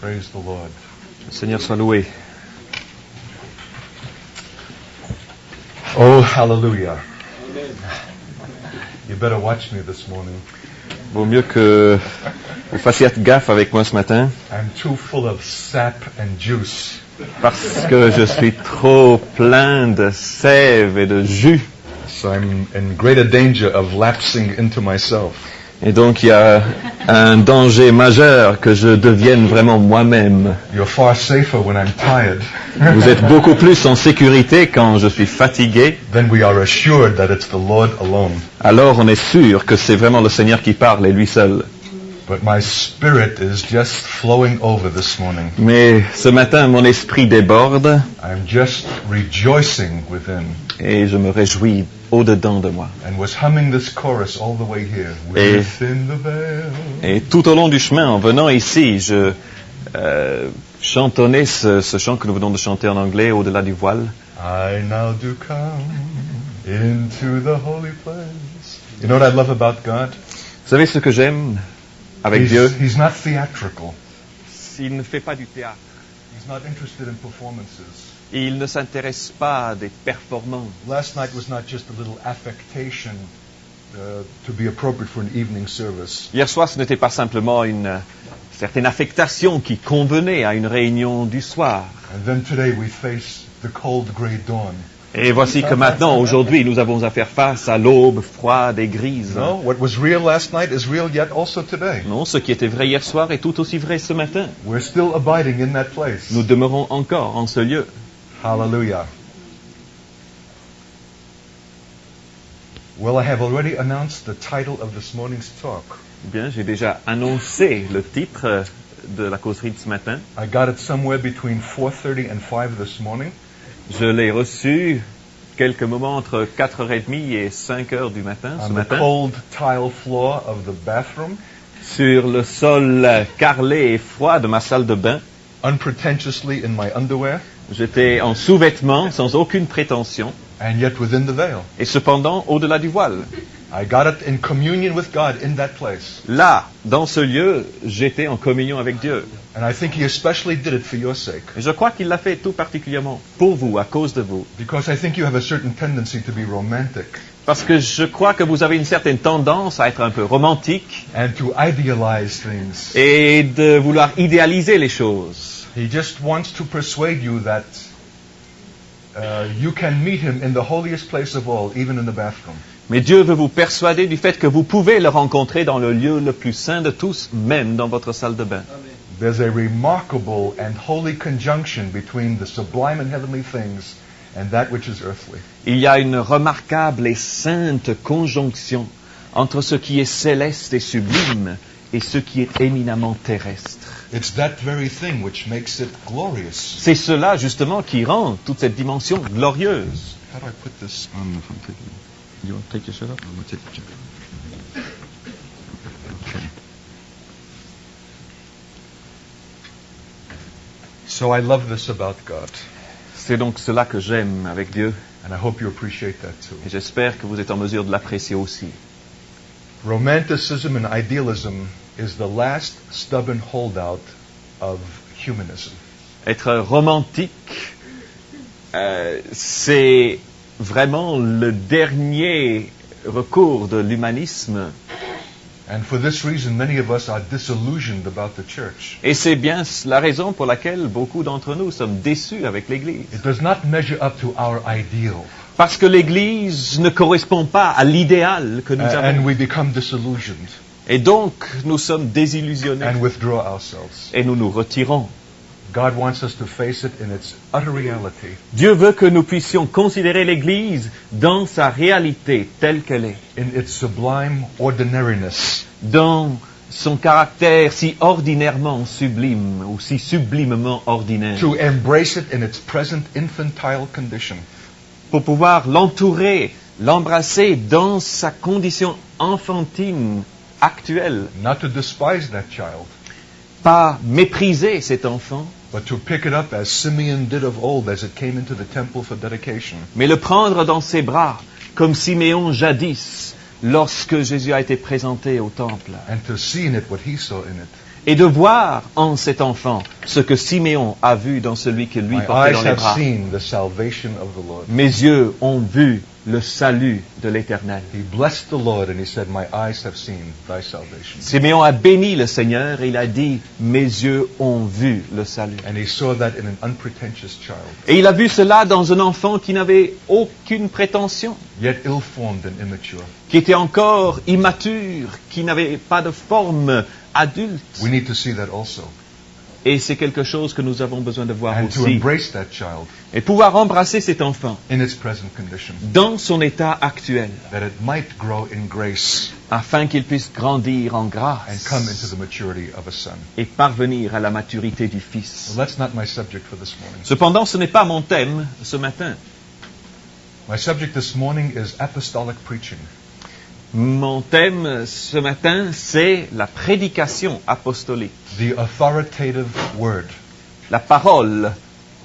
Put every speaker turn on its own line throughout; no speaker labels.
Praise the Lord.
Le Seigneur soit loué.
Oh, hallelujah. You better watch me this morning.
Vaut mieux que vous fassiez gaffe avec moi ce matin,
I'm too full of sap and juice.
parce que je suis trop plein de sève et de jus.
So I'm in greater danger of lapsing into myself.
Et donc il y a un danger majeur que je devienne vraiment moi-même.
You're far safer when I'm tired.
Vous êtes beaucoup plus en sécurité quand je suis fatigué.
Then we are assured that it's the Lord alone.
Alors on est sûr que c'est vraiment le Seigneur qui parle et lui seul.
But my spirit is just flowing over this morning.
Mais ce matin, mon esprit déborde
I'm just rejoicing within.
et je me réjouis au-dedans de moi.
And was humming this chorus all the way here.
Et-
Within the veil.
Et tout au long du chemin, en venant ici, je chantonnais ce chant que nous venons de chanter en anglais, Au-delà du voile.
I now do come into the holy place. You know what I love about God?
Vous savez ce que j'aime avec Dieu?
He's not theatrical.
Il ne fait pas du théâtre.
He's not interested in performances.
Il ne s'intéresse pas à des performances.
Last night was not just a little affectation to be appropriate for an evening service.
Hier soir, ce n'était pas simplement une certaine affectation qui convenait à une réunion du soir.
And then today we face the cold grey dawn.
Et voici que maintenant, aujourd'hui, nous avons à faire face à l'aube froide et grise.
No, what was real last night is real yet also today.
Non, ce qui était vrai hier soir est tout aussi vrai ce matin.
We're still abiding in that place.
Nous demeurons encore en ce lieu.
Hallelujah. Well, I have already announced the title of this morning's talk.
Bien, j'ai déjà annoncé le titre de la causerie de ce matin.
I got it somewhere between 4:30 and 5 this morning.
Je l'ai reçu quelques moments entre 4h30 et 5h du matin, ce
On the
matin,
cold tile floor of the bathroom,
sur le sol carrelé et froid de ma salle de bain.
unpretentiously in my underwear,
J'étais en sous-vêtements, sans aucune prétention,
and yet within the veil.
et cependant au-delà du voile.
I got it in communion with God in that place.
Là, dans ce lieu, j'étais en communion avec Dieu.
And I think He especially did it for your sake.
Et je crois qu'il l'a fait tout particulièrement pour vous, à cause de vous.
Because I think you have a certain tendency to be romantic
Parce que je crois que vous avez une certaine tendance à être un peu romantique
and to idealize things.
et de vouloir idéaliser les choses.
He just wants to persuade you that you can meet Him in the holiest place of all, even in the bathroom.
Mais Dieu veut vous persuader du fait que vous pouvez le rencontrer dans le lieu le plus saint de tous, même dans votre salle de bain.
There's a remarkable and holy conjunction between the sublime and heavenly things and that which is earthly.
Il y a une remarquable et sainte conjonction entre ce qui est céleste et sublime et ce qui est éminemment terrestre.
It's that very thing which makes it glorious.
C'est cela justement qui rend toute cette dimension glorieuse.
How do I put this on the front?
You want to take your shirt off?
I'm take the jacket. Okay. So I love this about God,
C'est donc cela que j'aime avec Dieu
and I hope you appreciate that too.
et j'espère que vous êtes en mesure de l'apprécier aussi.
Romanticism and idealism is the last stubborn holdout of humanism.
Être romantique, c'est vraiment le dernier recours de l'humanisme.
And for this reason, many of us are disillusioned about the church.
Et c'est bien la raison pour laquelle beaucoup d'entre nous sommes déçus avec l'Église.
It does not measure up to our ideal,
Parce que l'Église ne correspond pas à l'idéal que nous
and
avons.
we become disillusioned
Et donc, nous sommes désillusionnés
and withdraw ourselves.
et nous nous retirons.
God wants us to face it in its utter reality,
Dieu veut que nous puissions considérer l'Église dans sa réalité telle qu'elle est,
in its sublime ordinariness,
dans son caractère si ordinairement sublime ou si sublimement ordinaire,
to embrace it in its present infantile condition,
pour pouvoir l'entourer, l'embrasser dans sa condition enfantine actuelle,
not to despise that child,
pas mépriser cet enfant,
but to pick it up as Simeon did of old as it came into the temple for dedication,
mais le prendre dans ses bras, comme Siméon jadis, lorsque Jésus a été présenté au temple,
and to see in it what he saw in it.
et de voir en cet enfant ce que Siméon a vu dans celui que lui
My
portait
eyes
dans les
have
bras.
seen the salvation of the Lord.
Mes yeux ont vu le salut de l'Éternel.
He blessed the Lord and he said, my eyes have seen thy salvation.
Siméon a béni le Seigneur et il a dit, mes yeux ont vu le salut.
And he saw that in an unpretentious child,
Et il a vu cela dans un enfant qui n'avait aucune prétention,
yet ill-formed and immature.
qui était encore immature, qui n'avait pas de forme adulte.
We need to see that also.
Et c'est quelque chose que nous avons besoin de voir
And to
aussi.
embrace that child
Et pouvoir embrasser cet enfant
in its present condition,
dans son état actuel,
that it might grow in grace
afin qu'il puisse grandir en
and
grâce
come into the maturity of a son.
et parvenir à la maturité du Fils.
Well, that's not my subject for this morning.
Cependant, ce n'est pas mon thème ce matin.
My subject this morning is apostolic preaching.
Mon thème ce matin, c'est la prédication apostolique,
The authoritative word.
la parole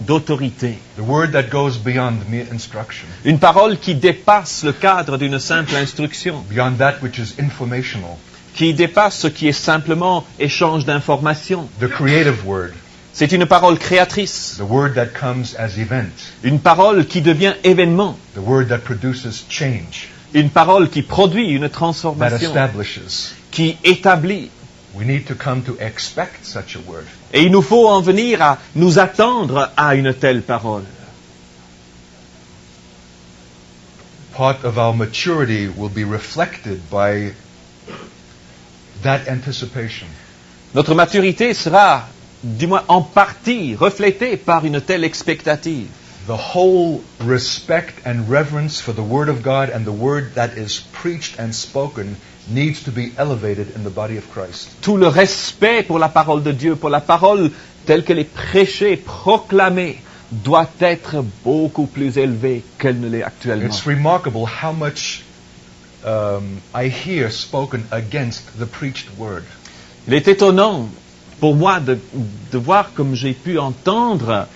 d'autorité,
The word that goes beyond mere instruction,
une parole qui dépasse le cadre d'une simple instruction,
beyond that which is informational.
qui dépasse ce qui est simplement échange d'informations.
The creative word.
C'est une parole créatrice,
The word that comes as event.
une parole qui devient événement,
The word that produces change,
une parole qui produit une
that
transformation,
establishes.
qui établit.
We need to come to expect such a word.
Et il nous faut en venir à nous attendre à une telle parole.
Part of our maturity will be reflected by that anticipation.
Notre maturité sera, du moins en partie, reflétée par une telle expectative.
The whole respect and reverence for the Word of God and the Word that is preached and spoken needs to be elevated in the body of Christ.
Tout le respect pour la parole de Dieu, pour la parole telle qu'elle est prêchée, proclamée, doit être beaucoup plus élevé qu'elle ne l'est actuellement.
It's remarkable how much I hear spoken against the preached Word.
Il est étonnant pour moi de voir comme j'ai pu entendre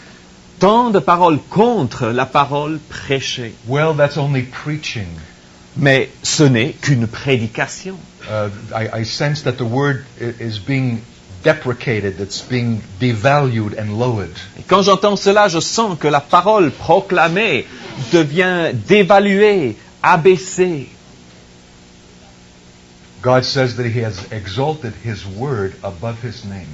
tant de paroles contre la parole prêchée.
Well, that's only preaching.
Mais ce n'est qu'une prédication.
I sense that the Word is being deprecated, it's being devalued and lowered.
Et quand j'entends cela, je sens que la parole proclamée devient dévaluée, abaissée.
God says that He has exalted His Word above His name.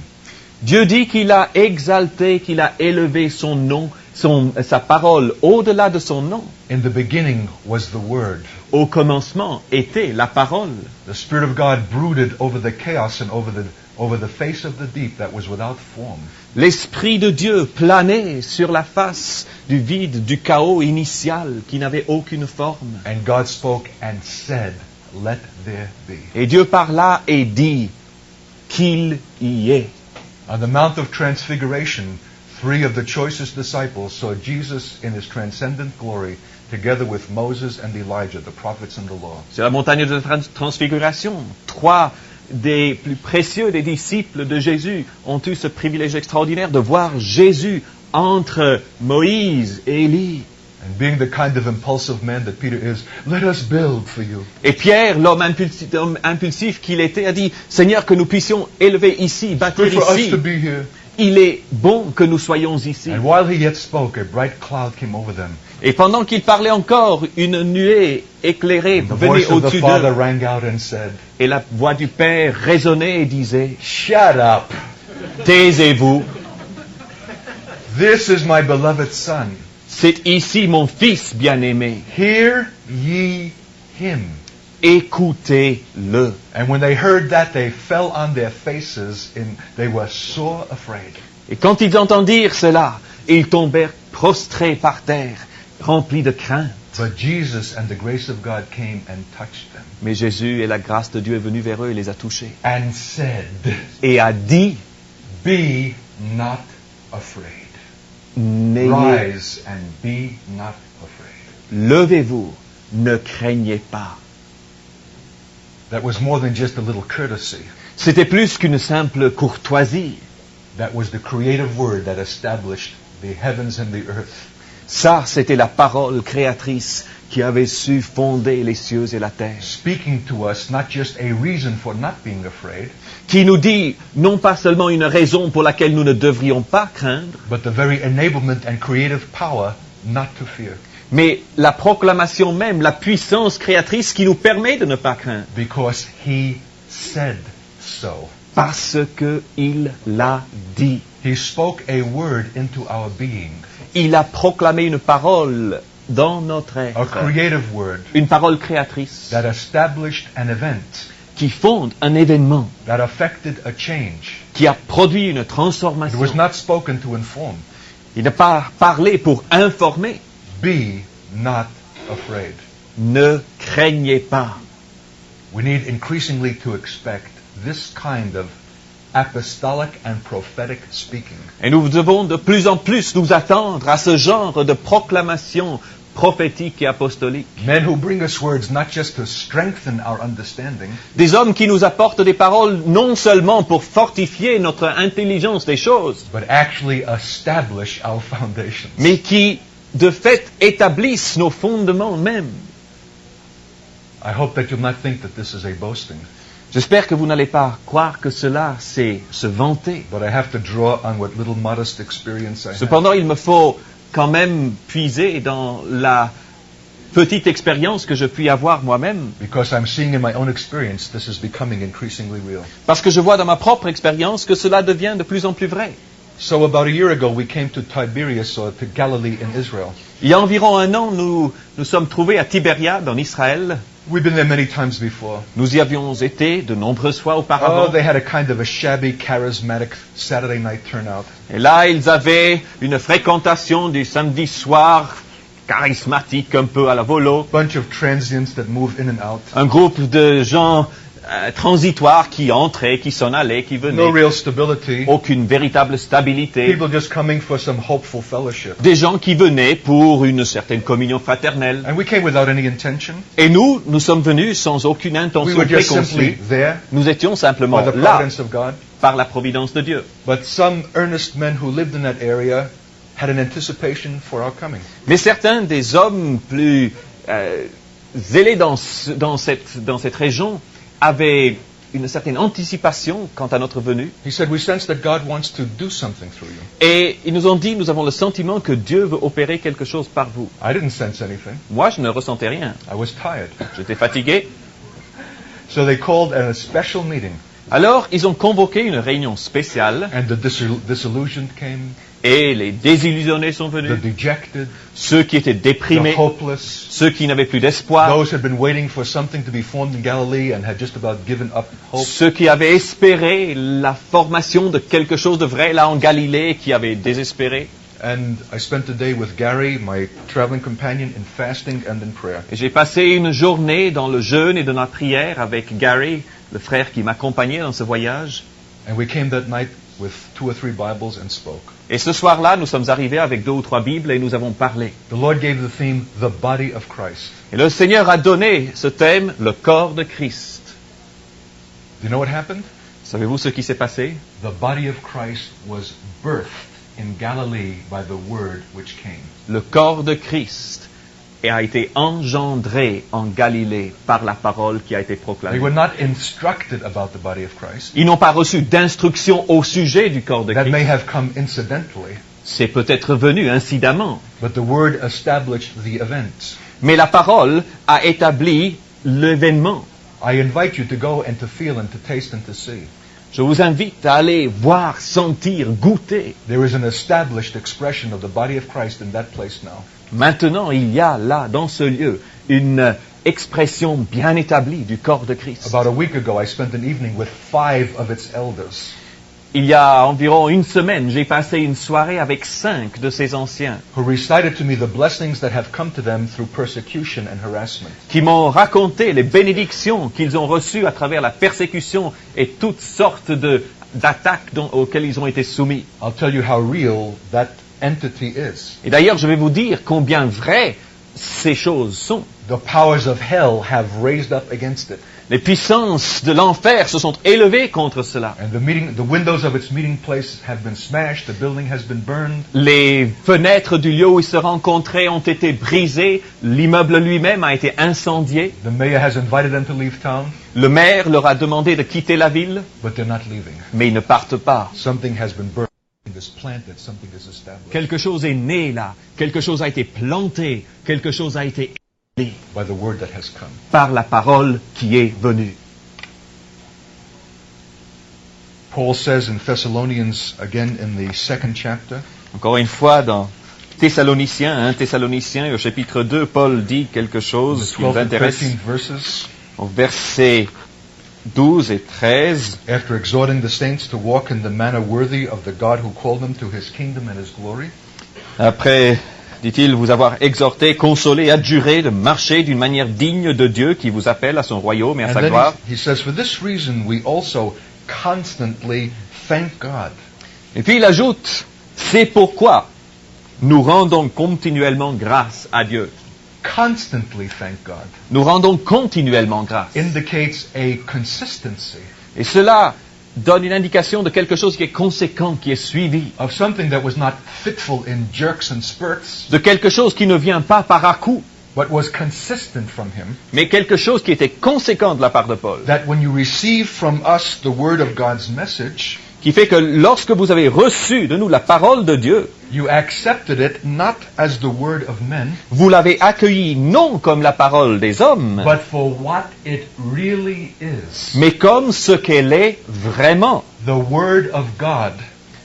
Dieu dit qu'il a exalté, qu'il a élevé son nom, sa parole au-delà de son nom.
In the beginning was the Word.
Au commencement était la parole.
The Spirit of God brooded over the chaos and over the face of the deep that was without form.
L'Esprit de Dieu planait sur la face du vide, du chaos initial qui n'avait aucune forme.
And God spoke and said, let there be.
Et Dieu parla et dit qu'il y ait.
On the Mount of Transfiguration, 3 of the choicest disciples saw Jesus in His transcendent glory together with Moses and Elijah, the prophets and the law.
Sur la montagne de transfiguration, 3 des plus précieux des disciples de Jésus ont eu ce privilège extraordinaire de voir Jésus entre Moïse et Élie.
And being the kind of impulsive man that Peter is, let us build for you.
Et Pierre, l'homme impulsif qu'il était, a dit, Seigneur, que nous puissions élever ici, bâtir
Good for us
ici.
to be here.
Il est bon que nous soyons ici.
And while he yet spoke, a bright cloud came over them.
Et pendant qu'il parlait encore, une nuée éclairée
The
venait
voice of the
au-dessus
Father
d'eux.
rang out and said,
Et la voix du Père résonnait et disait,
shut up.
taisez-vous,
This is my beloved Son.
c'est ici mon Fils bien-aimé.
Hear ye him.
Écoutez-le.
And when they heard that, they fell on their faces and they were sore afraid.
Et quand ils entendirent cela, ils tombèrent prostrés par terre, remplis de crainte.
But Jesus and the grace of God came and touched them
Mais Jésus et la grâce de Dieu est venue vers eux et les a touchés.
and said,
Et a dit,
be not afraid.
n'ayez,
Rise and be not afraid.
levez-vous, ne craignez pas.
That was more than just a little courtesy.
C'était plus qu'une simple courtoisie.
That was the creative word that established the heavens and the earth.
Ça, c'était la parole créatrice qui avait su fonder les cieux et la terre,
speaking to us not just a reason for not being afraid,
qui nous dit non pas seulement une raison pour laquelle nous ne devrions pas craindre,
but the very enablement and creative power not to fear,
mais la proclamation même, la puissance créatrice qui nous permet de ne pas craindre,
because He said so.
parce qu'il l'a dit.
He spoke a word into our being,
Il a proclamé une parole dans notre
a
être,
creative word
une parole créatrice
that established an event,
qui fonde un événement,
that affected a change.
qui a produit une
It
transformation.
was not spoken to inform.
Il n'a pas parlé pour informer.
Be not afraid.
Ne craignez pas.
We need increasingly to expect this kind of apostolic and prophetic speaking.
Et nous devons de plus en plus nous attendre à ce genre de proclamation prophétique et apostolique.
Men who bring us words not just to strengthen our understanding,
Des hommes qui nous apportent des paroles non seulement pour fortifier notre intelligence des choses,
but actually establish our foundations.
mais qui, de fait, établissent nos fondements mêmes.
I hope that you'll not think that this is a boasting,
J'espère que vous n'allez pas croire que cela, c'est se vanter.
but I have to draw on what little modest experience I have.
Cependant, il me faut quand même puiser dans la petite expérience que je puis avoir moi-même,
Because I'm seeing in my own experience this is becoming increasingly real.
parce que je vois dans ma propre expérience que cela devient de plus en plus vrai.
So about a year ago we came to Tiberias, or to Galilee in Israel.
Il y a environ un an, nous sommes trouvés à Tibériade, en Israël.
We've been there many times before.
Nous y avions été de nombreuses fois
Oh,
auparavant.
they had a kind of a shabby, charismatic Saturday night turnout.
Et là, ils avaient une fréquentation du samedi soir, charismatique, un peu à la volo.
Bunch of transients that move in and out.
Un groupe de gens transitoires qui entraient, qui s'en allaient, qui
No
venaient.
real stability.
Aucune véritable stabilité.
People just coming for some hopeful fellowship.
Des gens qui venaient pour une certaine communion fraternelle.
And we came without any intention.
Et nous sommes venus sans aucune
We
intention
were just simply
préconçue.
there
Nous étions simplement
by the
là,
providence of God.
par la providence de Dieu.
But some earnest men who lived in that area had an anticipation for our coming.
Mais certains des hommes plus zélés dans cette région avaient une certaine anticipation quant à notre venue.
He said, we sense that God wants to do something through you.
Et ils nous ont dit, nous avons le sentiment que Dieu veut opérer quelque chose par vous.
I didn't sense anything.
Moi, je ne ressentais rien.
I was tired.
J'étais fatigué.
So they called a special meeting,
Alors, ils ont convoqué une réunion spéciale
and the disillusioned came,
et les désillusionnés sont
the
venus.
dejected,
Ceux qui étaient
the
déprimés,
hopeless,
ceux qui n'avaient plus d'espoir,
those who had been waiting for something to be formed in Galilee and had just about given up hope.
ceux qui avaient espéré la formation de quelque chose de vrai là en Galilée et qui avaient désespéré.
And I spent the day with Gary, my traveling companion, in fasting and in prayer.
Et j'ai passé une journée dans le jeûne et dans la prière avec Gary, le frère qui m'accompagnait dans ce voyage.
And we came that night with 2 or 3 Bibles and spoke.
Et ce soir-là, nous sommes arrivés avec 2 ou 3 Bibles et nous avons parlé.
The Lord gave the theme, the body of Christ.
Et le Seigneur a donné ce thème, le corps de Christ.
Do you know what happened?
Savez-vous ce qui s'est passé?
The body of Christ was birthed in Galilee by the word which came.
Le corps de Christ a été engendré en Galilée par la parole qui a été
They
proclamée.
were not instructed about the body of Christ.
Ils n'ont pas reçu d'instruction au sujet du corps de
That may
Christ.
have come incidentally,
C'est peut-être venu incidemment.
but the word established the event.
Mais la parole a établi l'événement.
I invite you to go and to feel and to taste and to see.
Je vous invite à aller voir, sentir, goûter.
There is an established expression of the body of Christ in that place now.
Maintenant, il y a là, dans ce lieu, une expression bien établie du corps de Christ.
About a week ago, I spent an evening with 5 of its elders
Il y a environ une semaine, j'ai passé une soirée avec 5 de ces anciens
who recited to me the blessings that have come to them through persecution and harassment.
qui m'ont raconté les bénédictions qu'ils ont reçues à travers la persécution et toutes sortes d'attaques auxquelles ils ont été soumis.
I'll tell you how real that entity is.
Et d'ailleurs, je vais vous dire combien vraies ces choses sont.
The powers of hell have raised up against it.
Les puissances de l'enfer se sont élevées contre cela.
And the windows of its meeting place have been smashed, the building has been burned.
Les fenêtres du lieu où ils se rencontraient ont été brisées, l'immeuble lui-même a été incendié.
The mayor has invited them to leave town,
Le maire leur a demandé de quitter la ville,
but they're not leaving.
mais ils ne partent pas.
Something has been burned. Is planted, something is established
Quelque chose est né là, quelque chose a été planté, quelque chose a été élevé
by the word that has come.
par la parole qui est venue.
Paul says in Thessalonians, again in the 2nd chapter,
Encore une fois, dans Thessaloniciens, au chapitre 2, Paul dit quelque
the
chose qui nous
12 and
intéresse
13 verses,
au verset 12 et 13.
after exhorting the saints to walk in the manner worthy of the God who called them to his kingdom and his glory,
Après, dit-il, vous avoir exhorté, consolé, adjuré de marcher d'une manière digne de Dieu qui vous appelle à son royaume et à
and
sa
then
gloire.
he says, for this reason we also constantly thank God.
Et puis il ajoute, c'est pourquoi nous rendons continuellement grâce à Dieu.
Constantly thank God
Nous rendons continuellement grâce.
indicates a consistency
Et cela donne une indication de quelque chose qui est conséquent, qui est suivi.
of something that was not fitful in jerks and spurts,
De quelque chose qui ne vient pas par à-coup,
but was consistent from him,
mais quelque chose qui était conséquent de la part de Paul.
that when you receive from us the word of God's message,
Qui fait que lorsque vous avez reçu de nous la parole de Dieu,
you accepted it not as the word of men,
vous l'avez accueilli non comme la parole des hommes,
but for what it really is.
mais comme ce qu'elle est vraiment.
The word of God,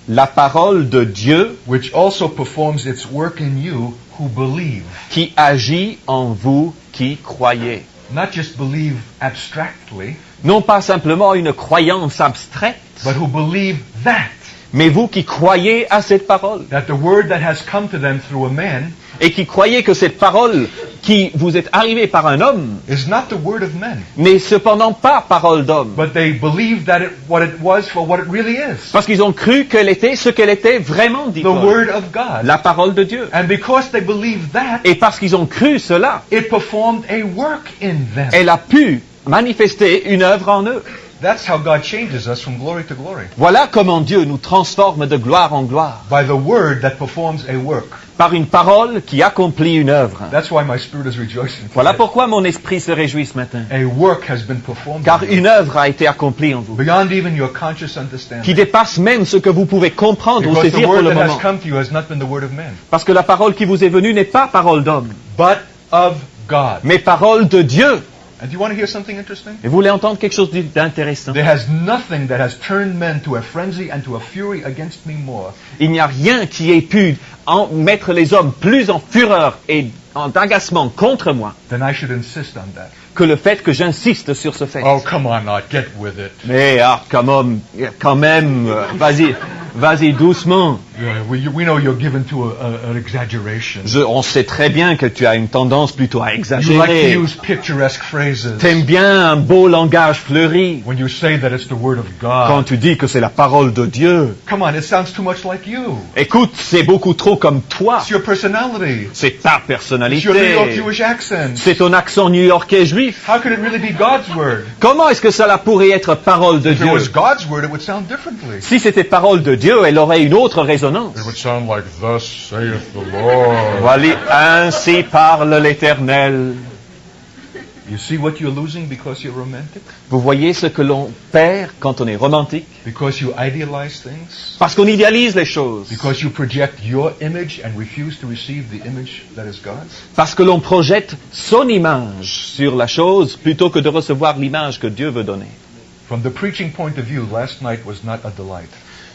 La parole de Dieu
which also performs its work in you who believe.
qui agit en vous qui croyez.
Not just believe abstractly,
Non pas simplement une croyance abstraite,
but who believe that
mais vous qui croyez à cette parole.
the word that has come to them through a man
Et qui croyez que cette parole qui vous est arrivée par un homme
is not the word of men,
n'est cependant pas parole d'homme.
but they believe that what it was for what it really is.
Parce qu'ils ont cru qu'elle était ce qu'elle était vraiment, dit
The
Paul.
word of God.
La parole de Dieu.
And because they believe that,
Et parce qu'ils ont cru cela,
it performed a work in them.
elle a pu manifester une œuvre en eux.
That's how God changes us from glory to glory.
Voilà comment Dieu nous transforme de gloire en gloire.
By the word that performs a work.
Par une parole qui accomplit une œuvre.
That's why my spirit is rejoicing.
Voilà
today.
pourquoi mon esprit se réjouit ce matin.
A work has been performed
Car
in you,
une œuvre a été accomplie en vous.
beyond even your conscious
Qui
understanding.
dépasse même ce que vous pouvez comprendre ou
Because the
saisir pour
word
le
that has
moment.
come to you has not been the word of man,
Parce que la parole qui vous est venue n'est pas parole d'homme,
but of God.
mais parole de Dieu.
And do you want to hear something interesting?
Et vous voulez entendre quelque chose d'intéressant?
There has nothing that has turned men to a frenzy and to a fury against me more
Il n'y a rien qui ait pu mettre les hommes plus en fureur et en agacement contre moi
than I should insist on that.
que le fait que j'insiste sur ce fait.
Oh, come on, not get with it.
Mais quand même, vas-y doucement.
Yeah, we know you're given to an exaggeration.
On sait très bien que tu as une tendance plutôt à
You like to
exagérer.
use picturesque phrases
T'aimes bien un beau langage fleuri
when you say that it's the word of
quand
God.
tu dis que c'est la parole de Dieu.
Come on, it sounds too much like you.
Écoute, c'est beaucoup trop comme toi.
It's your personality.
C'est ta
It's your New York
personnalité.
Jewish accent.
C'est ton accent new-yorkais juif.
How could it really be God's word?
Comment est-ce que cela pourrait être parole de
If it
Dieu?
was God's word, it would sound differently.
Si c'était parole de Dieu, elle aurait une autre résonance.
It would sound like, thus saith the Lord.
Voilà, ainsi parle l'Éternel.
You see what you're losing because you're romantic?
Vous voyez ce que l'on perd quand on est romantique?
Because you idealize things?
Parce qu'on idéalise les choses.
Because you project your image and refuse to receive the image that is God's?
Parce que l'on projette son image sur la chose plutôt que de recevoir l'image que Dieu veut donner.
From the preaching point of view, last night was not a delight.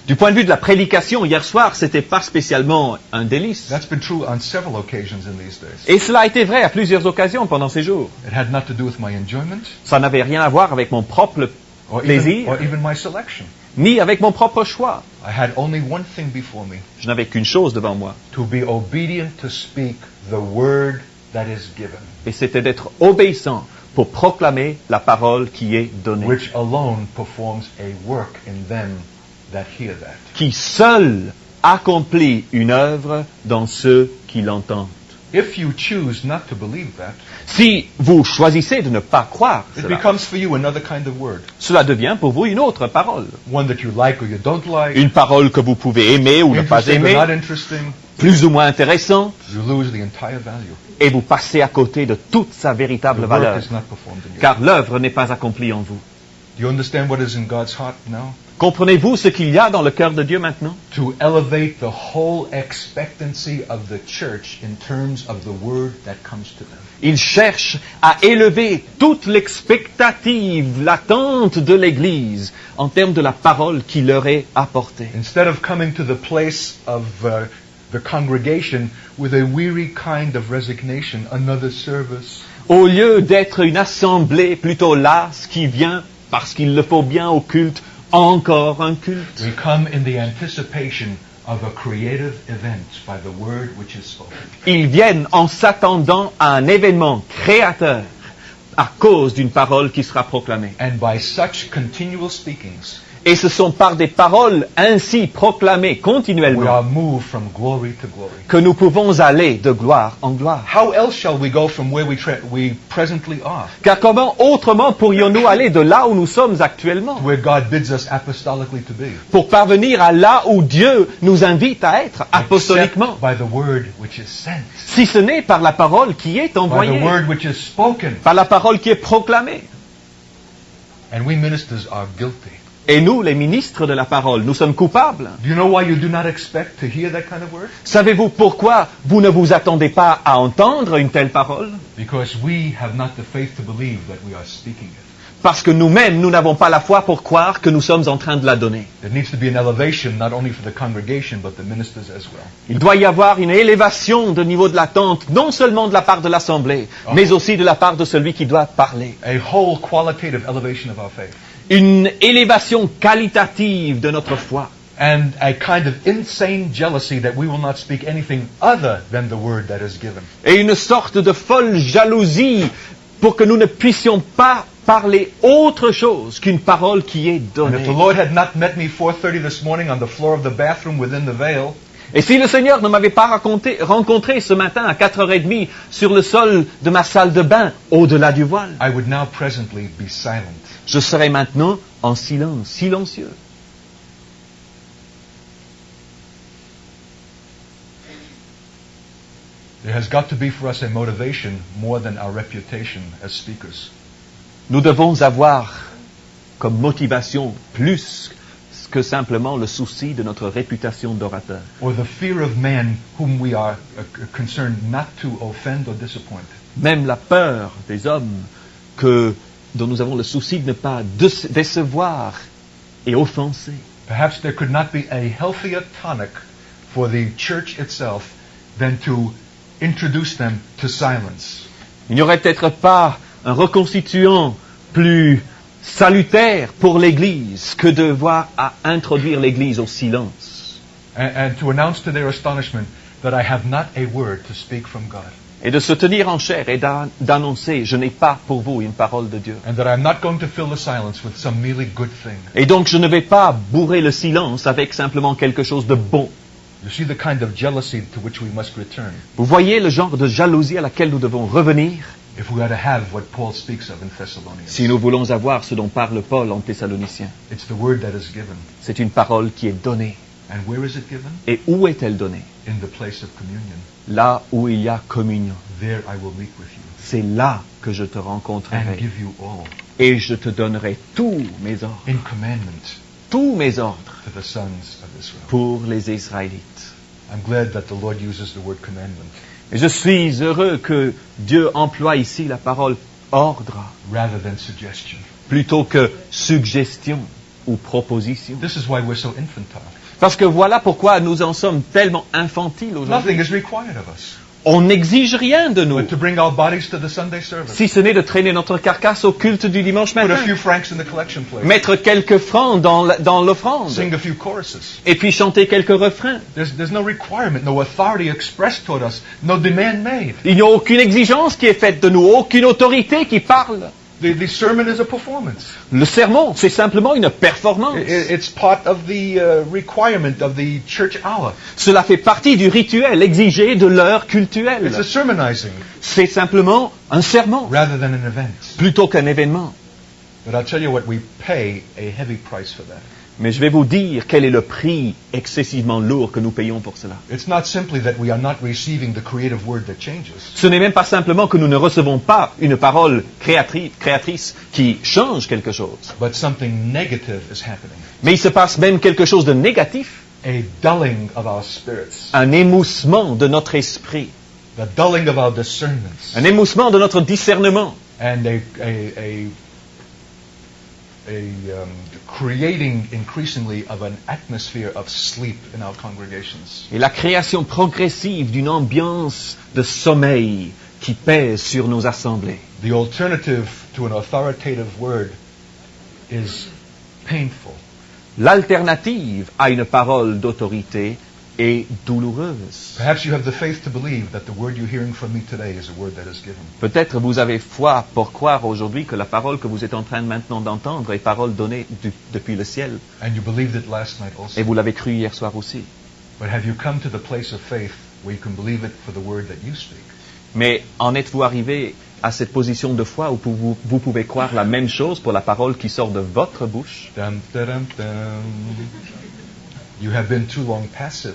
Du point de vue de la prédication, hier soir, c'était pas spécialement un délice.
That's been true on several occasions in these days.
Et cela a été vrai à plusieurs occasions pendant ces jours.
It had not to do with my enjoyment
Ça n'avait rien à voir avec mon propre
or
plaisir,
even my selection.
ni avec mon propre choix.
I had only one thing before me,
Je n'avais qu'une chose devant moi.
to be obedient to speak the word that is given,
Et c'était d'être obéissant pour proclamer la parole qui est donnée.
which alone performs a work in them that hear that.
Qui seul accomplit une œuvre dans ceux qui l'entendent.
If you choose not to believe that,
Si vous choisissez de ne pas croire
it
cela,
becomes for you another kind of word.
cela devient pour vous une autre parole.
One that you like or you don't like.
Une parole que vous pouvez aimer ou ne pas
Interesting or
aimer,
not interesting.
plus ou moins intéressante,
You lose the entire value.
et vous passez à côté de toute sa véritable
The work
valeur,
is not performed in you.
car l'œuvre n'est pas accomplie en vous.
Do you understand what is in God's heart now?
Comprenez-vous ce qu'il y a dans le cœur de Dieu maintenant?
To elevate the whole expectancy of the church in terms of the word that comes to them.
Il cherche à élever toute l'expectative, l'attente de l'Église en termes de la parole qui leur est apportée.
Instead of coming to the place of the congregation with a weary kind of resignation, another service,
Au lieu d'être une assemblée plutôt lasse qui vient, parce qu'il le faut bien au culte, encore un culte.
we come in the anticipation of a creative event by the word which is spoken.
Ils viennent en s'attendant à un événement créateur à cause d'une parole qui sera proclamée.
And by such continual speakings,
Et ce sont par des paroles ainsi proclamées
we
continuellement
are moved from glory to glory.
que nous pouvons aller de gloire en gloire.
How else shall we go from where we presently are,
Car comment autrement pourrions-nous aller de là où nous sommes actuellement
to where God bids us apostolically to be,
pour parvenir à là où Dieu nous invite à être apostoliquement,
except by the word which is sent,
si ce n'est par la parole qui est
by the
envoyée,
word which is spoken,
par la parole qui est proclamée.
and we ministers are guilty.
Et nous, les ministres de la parole, nous sommes coupables.
Do you know why you do not expect to hear that kind of word?
Savez-vous pourquoi vous ne vous attendez pas à entendre une telle parole?
Because we have not the faith to believe that we are speaking it.
Parce que nous-mêmes, nous n'avons pas la foi pour croire que nous sommes en train de la donner.
There needs to be an elevation not only for the congregation but the ministers as well.
Il doit y avoir une élévation de niveau de l'attente, non seulement de la part de l'Assemblée, mais aussi de la part de celui qui doit parler.
A whole qualitative elevation of our faith.
Une élévation qualitative de notre foi.
And a kind of insane jealousy that we will not speak anything other than the word that is given.
Et une sorte de folle jalousie pour que nous ne puissions pas parler autre chose qu'une parole qui est
And
donnée.
if the Lord had not met me 4:30 this morning on the floor of the bathroom within the veil,
Et si le Seigneur ne m'avait pas rencontré ce matin à 4h30 sur le sol de ma salle de bain, au-delà du voile,
I would now presently be silent.
je serais maintenant en silence, silencieux.
There has got to be for us a motivation more than our reputation as speakers.
Nous devons avoir comme motivation plus que simplement le souci de notre réputation d'orateur.
Or the fear of man whom we are concerned not to offend or disappoint.
Même la peur des hommes dont nous avons le souci de ne pas décevoir et offenser.
Perhaps there could not be a healthier tonic for the church itself than to introduce them to silence.
Il n'y aurait peut-être pas un reconstituant plus salutaire pour l'Église que de voir à introduire l'Église au silence.
And to announce to their astonishment that I have not a word to speak from God.
Et de se tenir en chair et d'annoncer, je n'ai pas pour vous une parole de Dieu.
And that I'm not going to fill the silence with some merely good thing.
Et donc je ne vais pas bourrer le silence avec simplement quelque chose de bon.
You see the kind of jealousy to which we must return
Vous voyez le genre de jalousie à laquelle nous devons revenir
if we are to have what Paul speaks of in Thessalonians.
si nous voulons avoir ce dont parle Paul en Thessaloniciens.
It's the word that is given.
C'est une parole qui est donnée.
And where is it given?
Et où est-elle donnée?
In the place of communion.
Là où il y a communion.
There I will meet with you
C'est là que je te
and
rencontrerai.
give you all
Et je te donnerai tous mes ordres.
in commandment
Tous mes ordres
to the sons of Israel.
pour les Israélites.
I'm glad that the Lord uses the word commandment
Et je suis heureux que Dieu emploie ici la parole ordre
rather than suggestion.
plutôt que suggestion ou proposition.
This is why we're so infantile.
Parce que voilà pourquoi nous en sommes tellement infantiles aujourd'hui.
Nothing is required of us
On n'exige rien de nous,
but to bring our bodies to the Sunday service.
si ce n'est de traîner notre carcasse au culte du dimanche
Put a
matin,
few francs in the collection plate.
mettre quelques francs dans l'offrande,
Sing a few choruses.
et puis chanter quelques refrains.
There's no requirement, no authority expressed toward us, no demand made.
Il n'y a aucune exigence qui est faite de nous, aucune autorité qui parle.
The sermon is a performance.
Le sermon, c'est simplement une performance.
It's part of the requirement of the church hour.
Cela fait partie du rituel exigé de l'heure cultuelle.
It's a sermonizing
C'est simplement un sermon,
rather than an event.
plutôt qu'un événement.
But I'll tell you what, we pay a heavy price for that.
Mais je vais vous dire quel est le prix excessivement lourd que nous payons pour cela.
It's not simply that we are not receiving the creative word that changes.
Ce n'est même pas simplement que nous ne recevons pas une parole créatrice qui change quelque chose.
But something negative is happening.
Mais il se passe même quelque chose de négatif,
A dulling of our spirits.
un émoussement de notre esprit,
The dulling of our discernments.
un émoussement de notre discernement,
And creating increasingly of an atmosphere of sleep in our congregations.
et la création progressive d'une ambiance de sommeil qui pèse sur nos assemblées.
The alternative to an authoritative word is painful.
L'alternative à une parole d'autorité est douloureuse.
Perhaps you have the faith to believe that the word you're hearing from me today is a word that is given.
Peut-être vous avez foi pour croire aujourd'hui que la parole que vous êtes en train maintenant d'entendre est parole donnée depuis le ciel.
And you believed it last night also.
Et vous l'avez cru hier soir aussi.
But have you come to the place of faith where you can believe it for the word that you speak?
Mais en êtes-vous arrivé à cette position de foi où vous pouvez croire la même chose pour la parole qui sort de votre bouche?
Dum, da-dum, dum. You have been too long passive.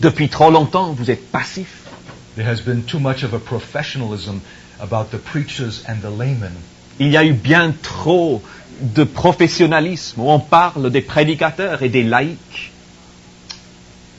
Depuis trop longtemps, vous êtes passif.
There has been too much of a professionalism about the preachers and the laymen.
Il y a eu bien trop de professionnalisme où on parle des prédicateurs et des laïcs.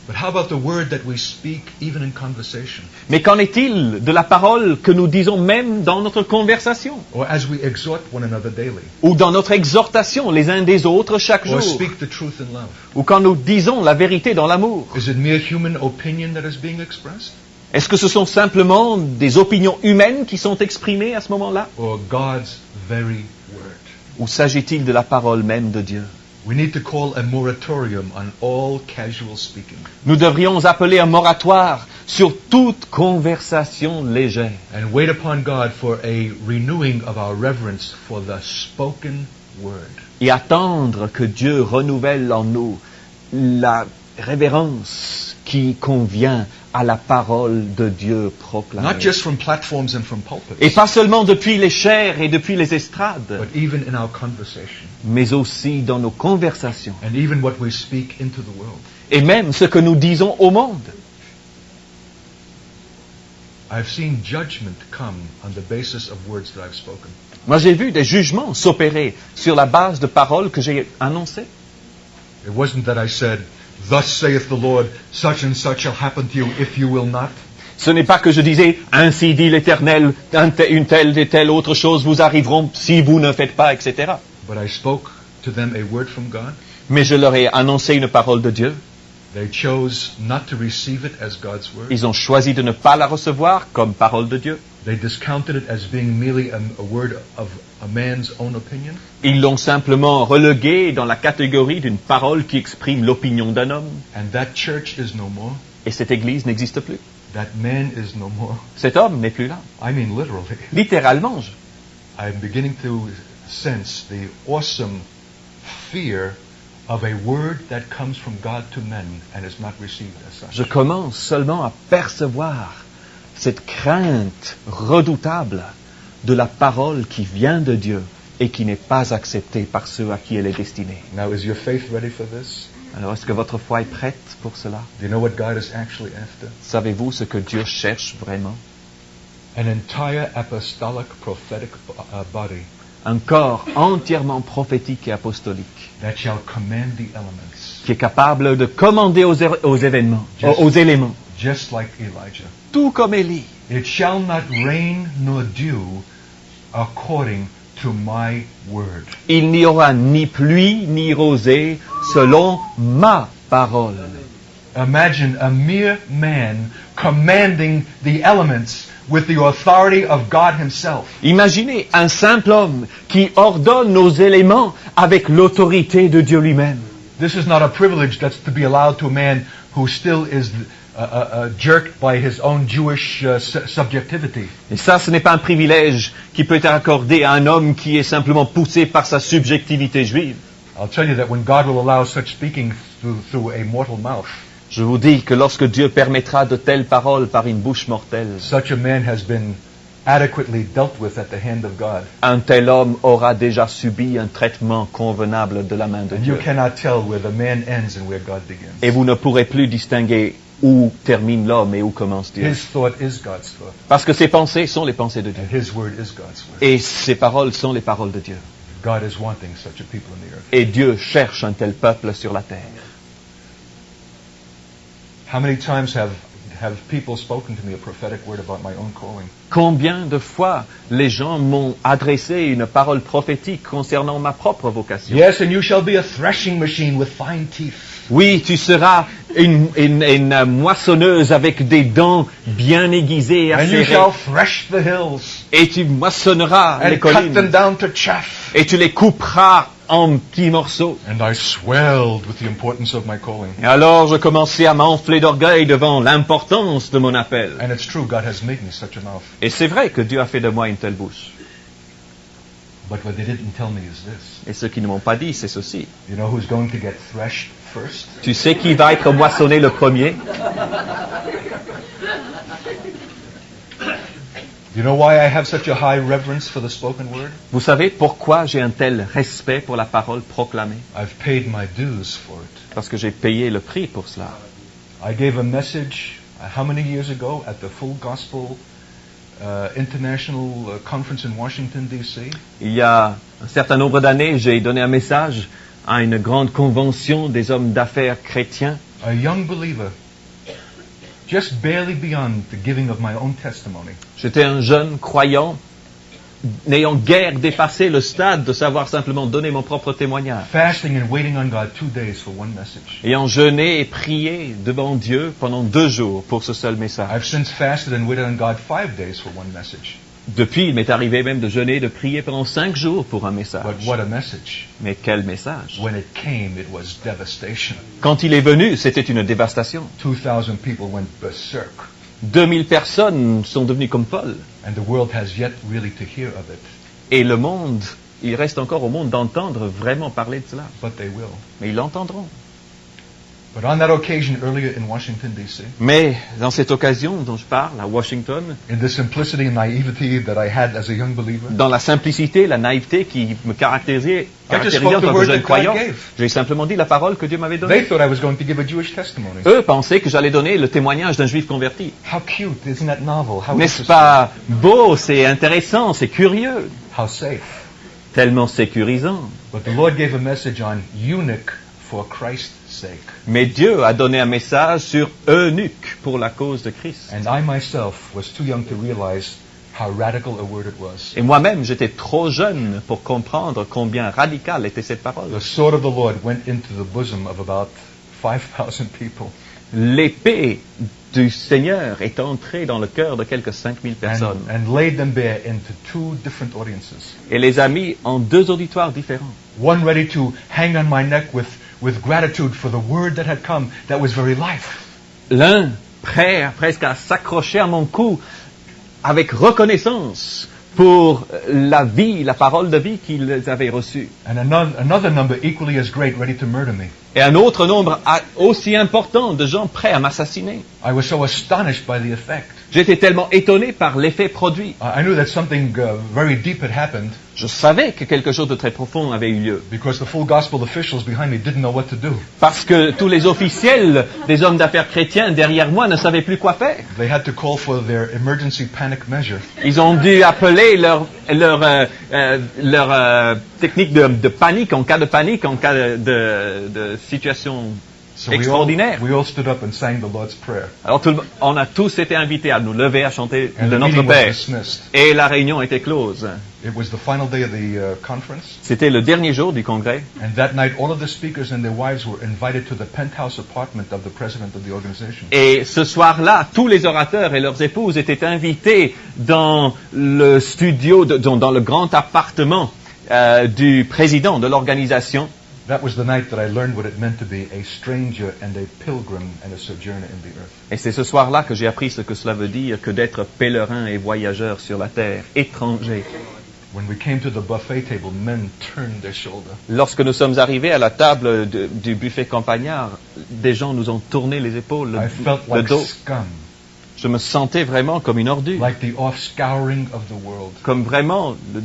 But how about the word that we speak even in conversation?
Mais qu'en est-il de la parole que nous disons même dans notre conversation
Or as we exhort one another daily?
ou dans notre exhortation les uns des autres chaque
Or
jour
speak the truth in love?
ou quand nous disons la vérité dans l'amour?
Is it mere human opinion that is being expressed?
Est-ce que ce sont simplement des opinions humaines qui sont exprimées à ce moment-là?
Or God's very word?
Ou s'agit-il de la parole même de Dieu?
We need to call a moratorium on all casual speaking.
Nous devrions appeler un moratoire sur toute conversation légère
And wait upon God for a renewing of our reverence for the spoken word.
et attendre que Dieu renouvelle en nous la révérence qui convient à la parole de Dieu proclamée.
Not just from platforms and from
Et
pulpits,
pas seulement depuis les chaires et depuis les estrades,
but even in our conversation.
mais aussi dans nos conversations
And even what we speak into the world.
et même ce que nous disons au monde.
I've seen judgment come on the basis of words that I've spoken.
Moi, j'ai vu des jugements s'opérer sur la base de paroles que j'ai annoncées.
It wasn't that I said, "Thus saith the Lord, such and such shall happen to you if you will not."
Ce n'est pas que je disais « Ainsi dit l'Éternel, une telle et telle autre chose vous arriveront si vous ne faites pas, etc.
But I spoke to them a word from God. »
Mais je leur ai annoncé une parole de Dieu.
They chose not to receive it as God's word.
Ils ont choisi de ne pas la recevoir comme parole de Dieu.
They discounted it as being merely a word of a man's own opinion.
Ils l'ont simplement relégué dans la catégorie d'une parole qui exprime l'opinion d'un homme.
And that church is no more.
Et cette église n'existe plus.
That man is no more.
Cet homme n'est plus là.
I mean literally.
Littéralement.
I'm beginning to sense the awesome fear of a word that comes from God to men and is not received as such.
Je commence seulement à percevoir cette crainte redoutable de la parole qui vient de Dieu et qui n'est pas acceptée par ceux à qui elle est destinée.
Now, is your faith ready for this?
Alors, est-ce que votre foi est prête pour cela?
Do you know what God is actually after?
Savez-vous ce que Dieu cherche vraiment?
An entire apostolic prophetic body
Un corps entièrement prophétique et apostolique
that shall command the elements,
qui est capable de commander aux éléments,
just like Elijah.
tout comme Élie.
It shall not rain nor dew according to my word.
Il n'y aura ni pluie ni rosée selon ma parole.
Imagine a mere man commanding the elements with the authority of God himself.
Imaginez un simple homme qui ordonne nos éléments avec l'autorité de Dieu lui-même.
This is not a privilege that's to be allowed to a man who still is jerked by his own Jewish subjectivity.
Et ça, ce n'est pas un privilège qui peut être accordé à un homme qui est simplement poussé par sa subjectivité juive.
I'll tell you that when God will allow such speaking through a mortal mouth,
Je vous dis que lorsque Dieu permettra de telles paroles par une bouche mortelle,
such a man has been adequately dealt with at the hand of God.
un tel homme aura déjà subi un traitement convenable de la main de
And you
Dieu.
cannot tell where the man ends and where God begins.
Et vous ne pourrez plus distinguer où termine l'homme et où commence Dieu.
His thought is God's thought,
Parce que ses pensées sont les pensées de Dieu.
and his word is God's word.
Et ses paroles sont les paroles de Dieu.
God is wanting such a people in the earth.
Et Dieu cherche un tel peuple sur la terre.
How many times have people spoken to me a prophetic word about my own calling?
Combien de fois les gens m'ont adressé une parole prophétique concernant ma propre vocation?
Yes, and you shall be a threshing machine with fine teeth.
Oui, tu seras une moissonneuse avec des dents bien aiguisées et
And you
acérées.
shall thresh the hills
Et tu moissonneras les
and cut them
collines.
down to chaff.
Et tu les couperas en petits morceaux.
And I swelled with the importance of my calling.
Et alors je commençais à m'enfler d'orgueil devant l'importance de mon appel.
And it's true, God has made me such a mouth.
Et c'est vrai que Dieu a fait de moi une telle bouche.
But what they didn't tell me is this.
Et ce qu'ils ne m'ont pas dit, c'est ceci.
You know who's going to get threshed first?
Tu sais qui va être moissonné le premier?
You know why I have such a high reverence for the spoken word?
Vous savez pourquoi j'ai un tel respect pour la parole proclamée?
I've paid my dues for it.
Parce que j'ai payé le prix pour cela.
I gave a message how many years ago at the Full Gospel International Conference in Washington, D.C.?
Il y a un certain nombre d'années, j'ai donné un message à une grande convention des hommes d'affaires chrétiens.
A young believer, just barely beyond the giving of my own testimony.
J'étais un jeune croyant, n'ayant guère dépassé le stade de savoir simplement donner mon propre témoignage.
Fasting and waiting on God 2 days for one message.
Ayant jeûné et prié devant Dieu pendant 2 jours pour ce seul message.
I've since fasted and waited on God 5 days for one message.
Depuis, il m'est arrivé même de jeûner et de prier pendant 5 jours pour un message.
But what a message.
Mais quel message!
When it came, it was devastation.
Quand il est venu, c'était une dévastation.
2,000 people went berserk.
2000 personnes sont devenues comme folles.
And the world has yet really to hear of it.
Et le monde, il reste encore au monde d'entendre vraiment parler de cela.
But they will.
Mais ils l'entendront.
But on that occasion earlier in Washington, D.C.,
Mais dans cette occasion dont je parle, à Washington,
in the simplicity and naivety that I had as a young believer,
dans la simplicité, la naïveté qui me caractérisait en
spoke
tant
the
que
word
jeune
that
croyant,
God gave.
j'ai simplement dit la parole que Dieu m'avait
they
donnée.
thought I was going to give a Jewish testimony.
Eux pensaient que j'allais donner le témoignage d'un juif converti.
How cute, isn't that novel? How
N'est-ce
interesting.
pas beau, c'est intéressant, c'est curieux,
How safe.
tellement sécurisant.
But the Lord gave a message on eunuch for Christ's sake.
Mais Dieu a donné un message sur eunuque pour la cause de Christ.
And I myself was too young to realize how radical a word it was.
Et moi-même, j'étais trop jeune pour comprendre combien radicale était cette parole.
The sword of the Lord went into the bosom of about 5,000 people.
L'épée du Seigneur est entrée dans le cœur de quelques 5000 personnes
And laid them bare into 2 different audiences.
et les a mis en 2 auditoires différents.
One ready to hang on my neck with gratitude for the word that had come that was very life.
L'un prêt presque à s'accrocher à mon cou avec reconnaissance pour la vie, la parole de vie qu'ils avaient reçue.
And another number equally as great ready to murder me.
Et un autre nombre aussi important de gens prêts à m'assassiner.
I was so astonished by the effect.
J'étais tellement étonné par l'effet produit.
I knew that something very deep had happened
Je savais que quelque chose de très profond avait eu lieu.
because the full gospel officials behind me didn't know what to do.
Parce que tous les officiels des hommes d'affaires chrétiens derrière moi ne savaient plus quoi faire.
They had to call for their emergency panic measure.
Ils ont dû appeler leur technique de panique, en cas de situation
So
extraordinaire.
we all stood up and sang the Lord's Prayer.
Alors on a tous été invités à nous lever, à chanter
And
de
the
notre
meeting was
Père.
dismissed.
Et la réunion était close.
It was the final day of the conference.
C'était le dernier jour du congrès.
And that night, all of the speakers and their wives were invited to the penthouse apartment of the president of the organization.
Et ce soir-là, tous les orateurs et leurs épouses étaient invités dans le studio, dans le grand appartement du président de l'organisation.
That was the night that I learned what it meant to be a stranger and a pilgrim and a sojourner in the earth.
Et c'est ce soir-là que j'ai appris ce que cela veut dire que d'être pèlerin et voyageur sur la terre, étranger.
When we came to the buffet table, men turned their shoulder.
Lorsque nous sommes arrivés à la table du buffet campagnard, des gens nous ont tourné les épaules,
I felt
le
like
dos.
scum,
Je me sentais vraiment comme une ordure,
like the offscouring of the world,
comme vraiment le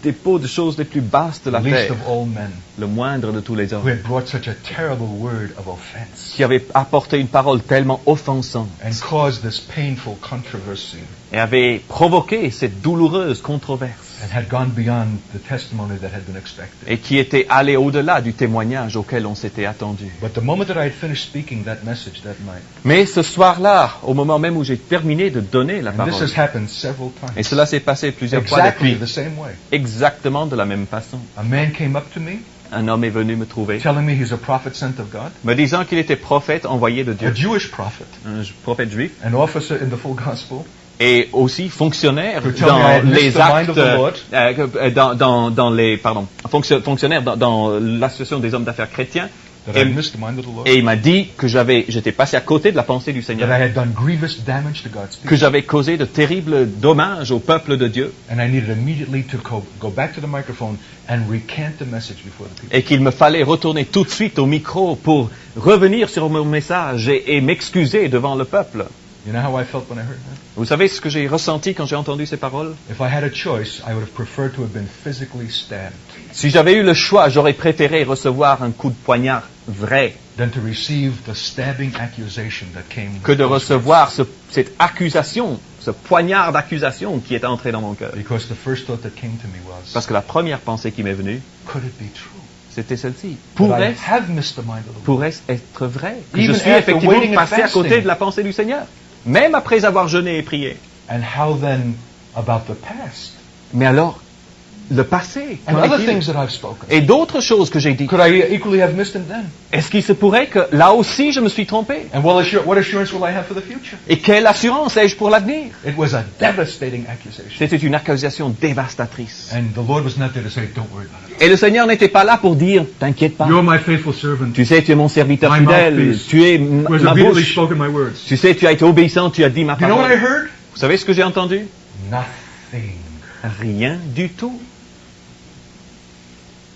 dépôt de choses les plus basses de la
the least
terre,
of all men,
le moindre de tous les
who
hommes,
had brought such a terrible word of offense
qui avait apporté une parole tellement offensante
and caused this painful controversy
et avait provoqué cette douloureuse controverse
and had gone beyond the testimony that had been expected.
et qui était allé au-delà du témoignage auquel on s'était attendu.
But the moment that I had finished speaking that message that night,
Mais ce soir-là, au moment même où j'ai terminé de donner la
and this
parole,
has happened several
et
times,
cela s'est passé plusieurs fois
exactly
depuis,
the same way.
exactement de la même façon.
A man came up to me
Un homme est venu me trouver,
telling me he's a prophet sent of God,
me disant qu'il était prophète envoyé de
a
Dieu,
Jewish prophet,
un prophète juif,
an officer in the full gospel,
et aussi fonctionnaire
To tell me I
dans
had missed
les
the mind
actes,
of the Lord.
dans les, fonctionnaire dans l'association des hommes d'affaires chrétiens,
that I had missed the mind of the Lord,
et il m'a dit que j'étais passé à côté de la pensée du
that
Seigneur,
I had done grievous damage to God's
que
people,
j'avais causé de terribles dommages au peuple de Dieu,
and I needed immediately to go back to the microphone and recant the message before the people.
et qu'il me fallait retourner tout de suite au micro pour revenir sur mon message et m'excuser devant le peuple.
You know how I felt when I heard that?
Vous savez ce que j'ai ressenti quand j'ai entendu ces paroles?
If I had a choice, I would have preferred to have been physically stabbed
Si j'avais eu le choix, j'aurais préféré recevoir un coup de poignard vrai
than to receive the stabbing accusation that came
que de recevoir cette accusation, ce poignard d'accusation qui est entré dans mon cœur.
because the first thought that came to me was,
Parce que la première pensée qui m'est venue,
could it be true?
c'était celle-ci.
That I
Pourrait-ce
have missed the mind of the Lord?
pourrait-ce être vrai que je
Even
suis
after
effectivement
waiting and
passé à côté
fasting.
de la pensée du Seigneur, même après avoir jeûné et prié.
And how then about the past?
Mais alors, le passé,
And
qu'en
other
est-il?
things that I've spoken.
Et d'autres choses que j'ai dites.
Could I equally have missed them then?
Est-ce qu'il se pourrait que là aussi je me suis trompé?
And what assurance will I have for the future?
Et quelle assurance ai-je pour l'avenir?
It was a devastating accusation.
C'était une accusation dévastatrice.
And the Lord was not there to say, don't worry about it.
Et le Seigneur n'était pas là pour dire, t'inquiète pas.
You're my faithful servant.
Tu sais, tu es mon serviteur
My
fidèle.
mouthpiece.
Tu es
Who has
ma
obediently
bouche.
spoken my words.
Tu sais, tu as été obéissant, tu as dit ma
You know what I
parole.
heard?
Vous savez ce que j'ai entendu?
Nothing.
Rien du tout.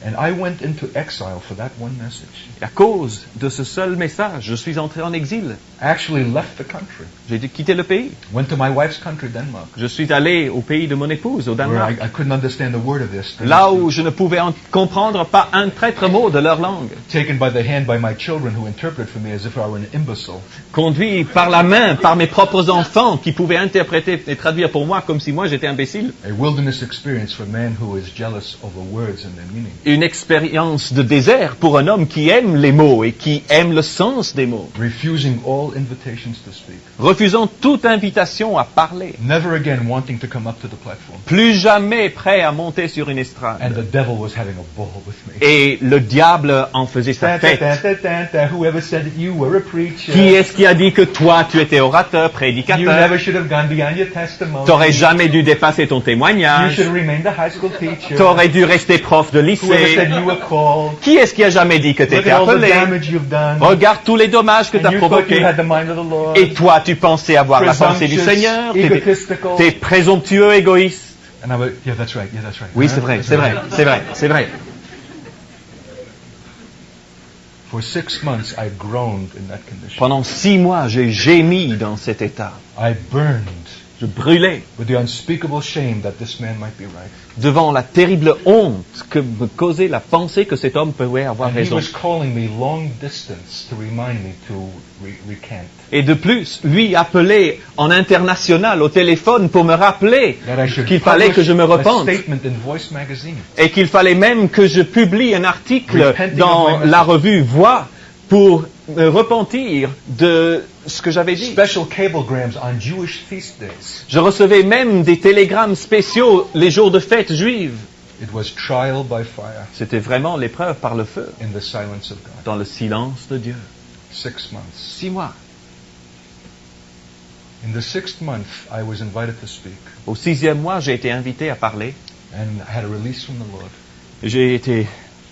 And I went into exile for that one message.
Et à cause de ce seul message, je suis entré en exil.
I actually left the country.
J'ai dû quitter le pays.
Went to my wife's country, Denmark,
Je suis allé au pays de mon épouse, au
where
Danemark.
I couldn't understand the word of this.
Là où je ne pouvais comprendre pas un traître mot de leur langue.
Taken by the hand by my children who interpret for me as if I were an imbecile.
Conduit par la main par mes propres enfants qui pouvaient interpréter et traduire pour moi comme si moi j'étais imbécile.
A wilderness experience for a man who is jealous over words and their meaning.
Une expérience de désert pour un homme qui aime les mots et qui aime le sens des mots.
Refusing all invitations to speak.
Refusant toute invitation à parler.
Never again wanting to come up to the platform.
Plus jamais prêt à monter sur une
And
estrade.
the devil was having a ball with me.
Et le diable en faisait sa fête.
Whoever said that you were a preacher.
Qui est-ce qui a dit que toi tu étais orateur,
You
prédicateur?
never should have gone beyond your testimony.
T'aurais jamais dû dépasser ton
You
témoignage.
should have remained a high school teacher.
T'aurais dû rester prof de
Whoever
lycée.
said you were called.
Qui est-ce qui a jamais dit que tu
Look
étais
at all the
appelé?
damage you've done.
Regarde tous les dommages que tu
And
as
you thought you
provoqués.
had the mind of the Lord.
Et toi, tu pensais avoir la pensée du
Presumptuous,
Seigneur.
egotistical.
T'es présomptueux, égoïste.
And I went, yeah, that's right. Yeah, that's right.
Oui, c'est vrai, c'est vrai, c'est vrai, c'est vrai.
For 6 months, I groaned in that condition.
Pendant 6 mois, j'ai gémi dans cet état.
I burned
Je brûlais
with the unspeakable shame that this man might be right.
devant la terrible honte que me causait la pensée que cet homme pouvait avoir
And he
raison.
was calling me long distance to remind me to recant.
Et de plus, lui appelait en international au téléphone pour me rappeler
That I should
qu'il fallait que
publish
je me
a
repente.
statement in Voice magazine.
Et qu'il fallait même que je publie un article
Repenting
dans
of my
la
message.
revue Voix pour me repentir de ce que j'avais dit.
Special cablegrams on Jewish feast days.
Je recevais même des télégrammes spéciaux les jours de fête juive.
It was trial by fire
C'était vraiment l'épreuve par le feu,
in the silence of God.
dans le silence de Dieu.
6 months.
6 mois.
In the 6th month, I was invited to speak,
Au 6e mois, j'ai été invité à parler.
and I had a release from the Lord.
J'ai été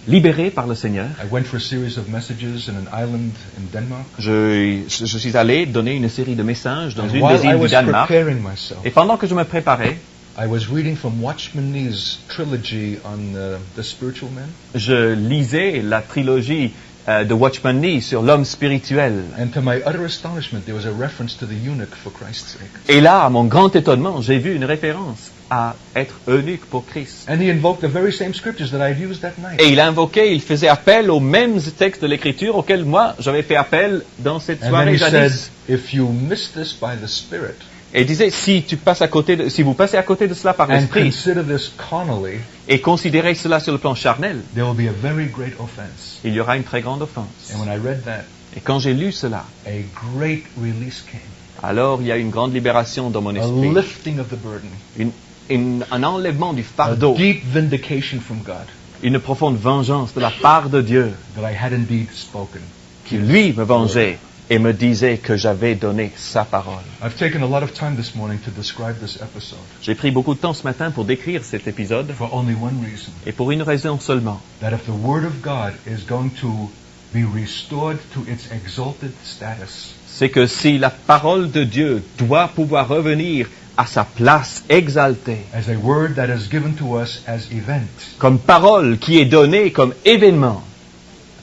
libéré par le Seigneur.
I went for a series of messages in an island in Denmark.
Je suis allé donner une série de messages dans
And
une
while
des
I
îles du
was
Danemark.
preparing myself,
Et pendant que je me préparais,
I was reading from Watchman Nee's trilogy on the spiritual man.
je lisais la trilogie de Watchman Nee sur l'homme spirituel.
And to my utter astonishment, there was a reference to the eunuch for Christ's sake.
Et là, à mon grand étonnement, j'ai vu une référence à être eunuque pour Christ.
And he invoked the very same scriptures that I had used that night.
Et il faisait appel aux mêmes textes de l'Écriture auxquels moi, j'avais fait appel dans cette
And then
soirée
he said,
jadis.
if you miss this by the Spirit
Et il disait, si vous passez à côté de cela par
and
l'Esprit
consider this carnally,
et considérez cela sur le plan charnel,
there will be a very great offense.
il y aura une très grande offense.
And when I read that,
Et quand j'ai lu cela,
a great release came.
alors il y a une grande libération dans mon
A
esprit,
lifting of the burden.
un enlèvement du
A
fardeau,
deep vindication from God
une profonde vengeance de la part de Dieu,
that I had indeed spoken.
qui lui me vengeait et me disait que j'avais donné sa parole.
I've taken a lot of time this morning to describe this episode
J'ai pris beaucoup de temps ce matin pour décrire cet épisode,
for only one reason.
et pour une raison seulement.
That if the Word of God is going to be restored to its exalted status,
C'est que si la parole de Dieu doit pouvoir revenir à sa place exaltée,
as a word that is given to us as event,
comme parole qui est donnée comme événement,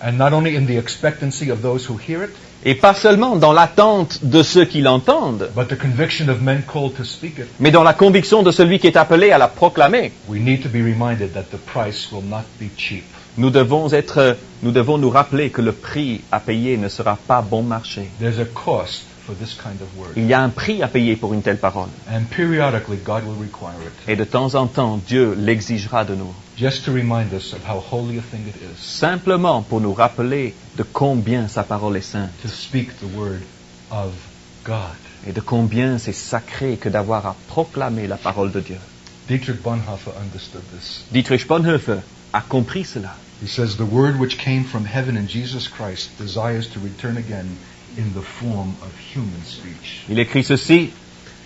and not only in the expectancy of those who hear it,
et pas seulement dans l'attente de ceux qui l'entendent,
but the conviction of men called to speak it,
mais dans la conviction de celui qui est appelé à la proclamer,
we need to be reminded that the price will not be cheap.
nous devons nous rappeler que le prix à payer ne sera pas bon marché.
There's a cost for this kind of word.
Il y a un prix à payer pour une telle parole.
And periodically, God will require it,
Et de temps en temps, Dieu l'exigera de nous.
just to remind us of how holy a thing it is
Simplement pour nous rappeler de combien sa parole est sainte
to speak the word of God.
et de combien c'est sacré que d'avoir à proclamer la parole de Dieu.
Dietrich Bonhoeffer understood this.
Dietrich Bonhoeffer a compris cela.
He says, the word which came from heaven in Jesus Christ desires to return again in the form of human speech.
Il écrit ceci: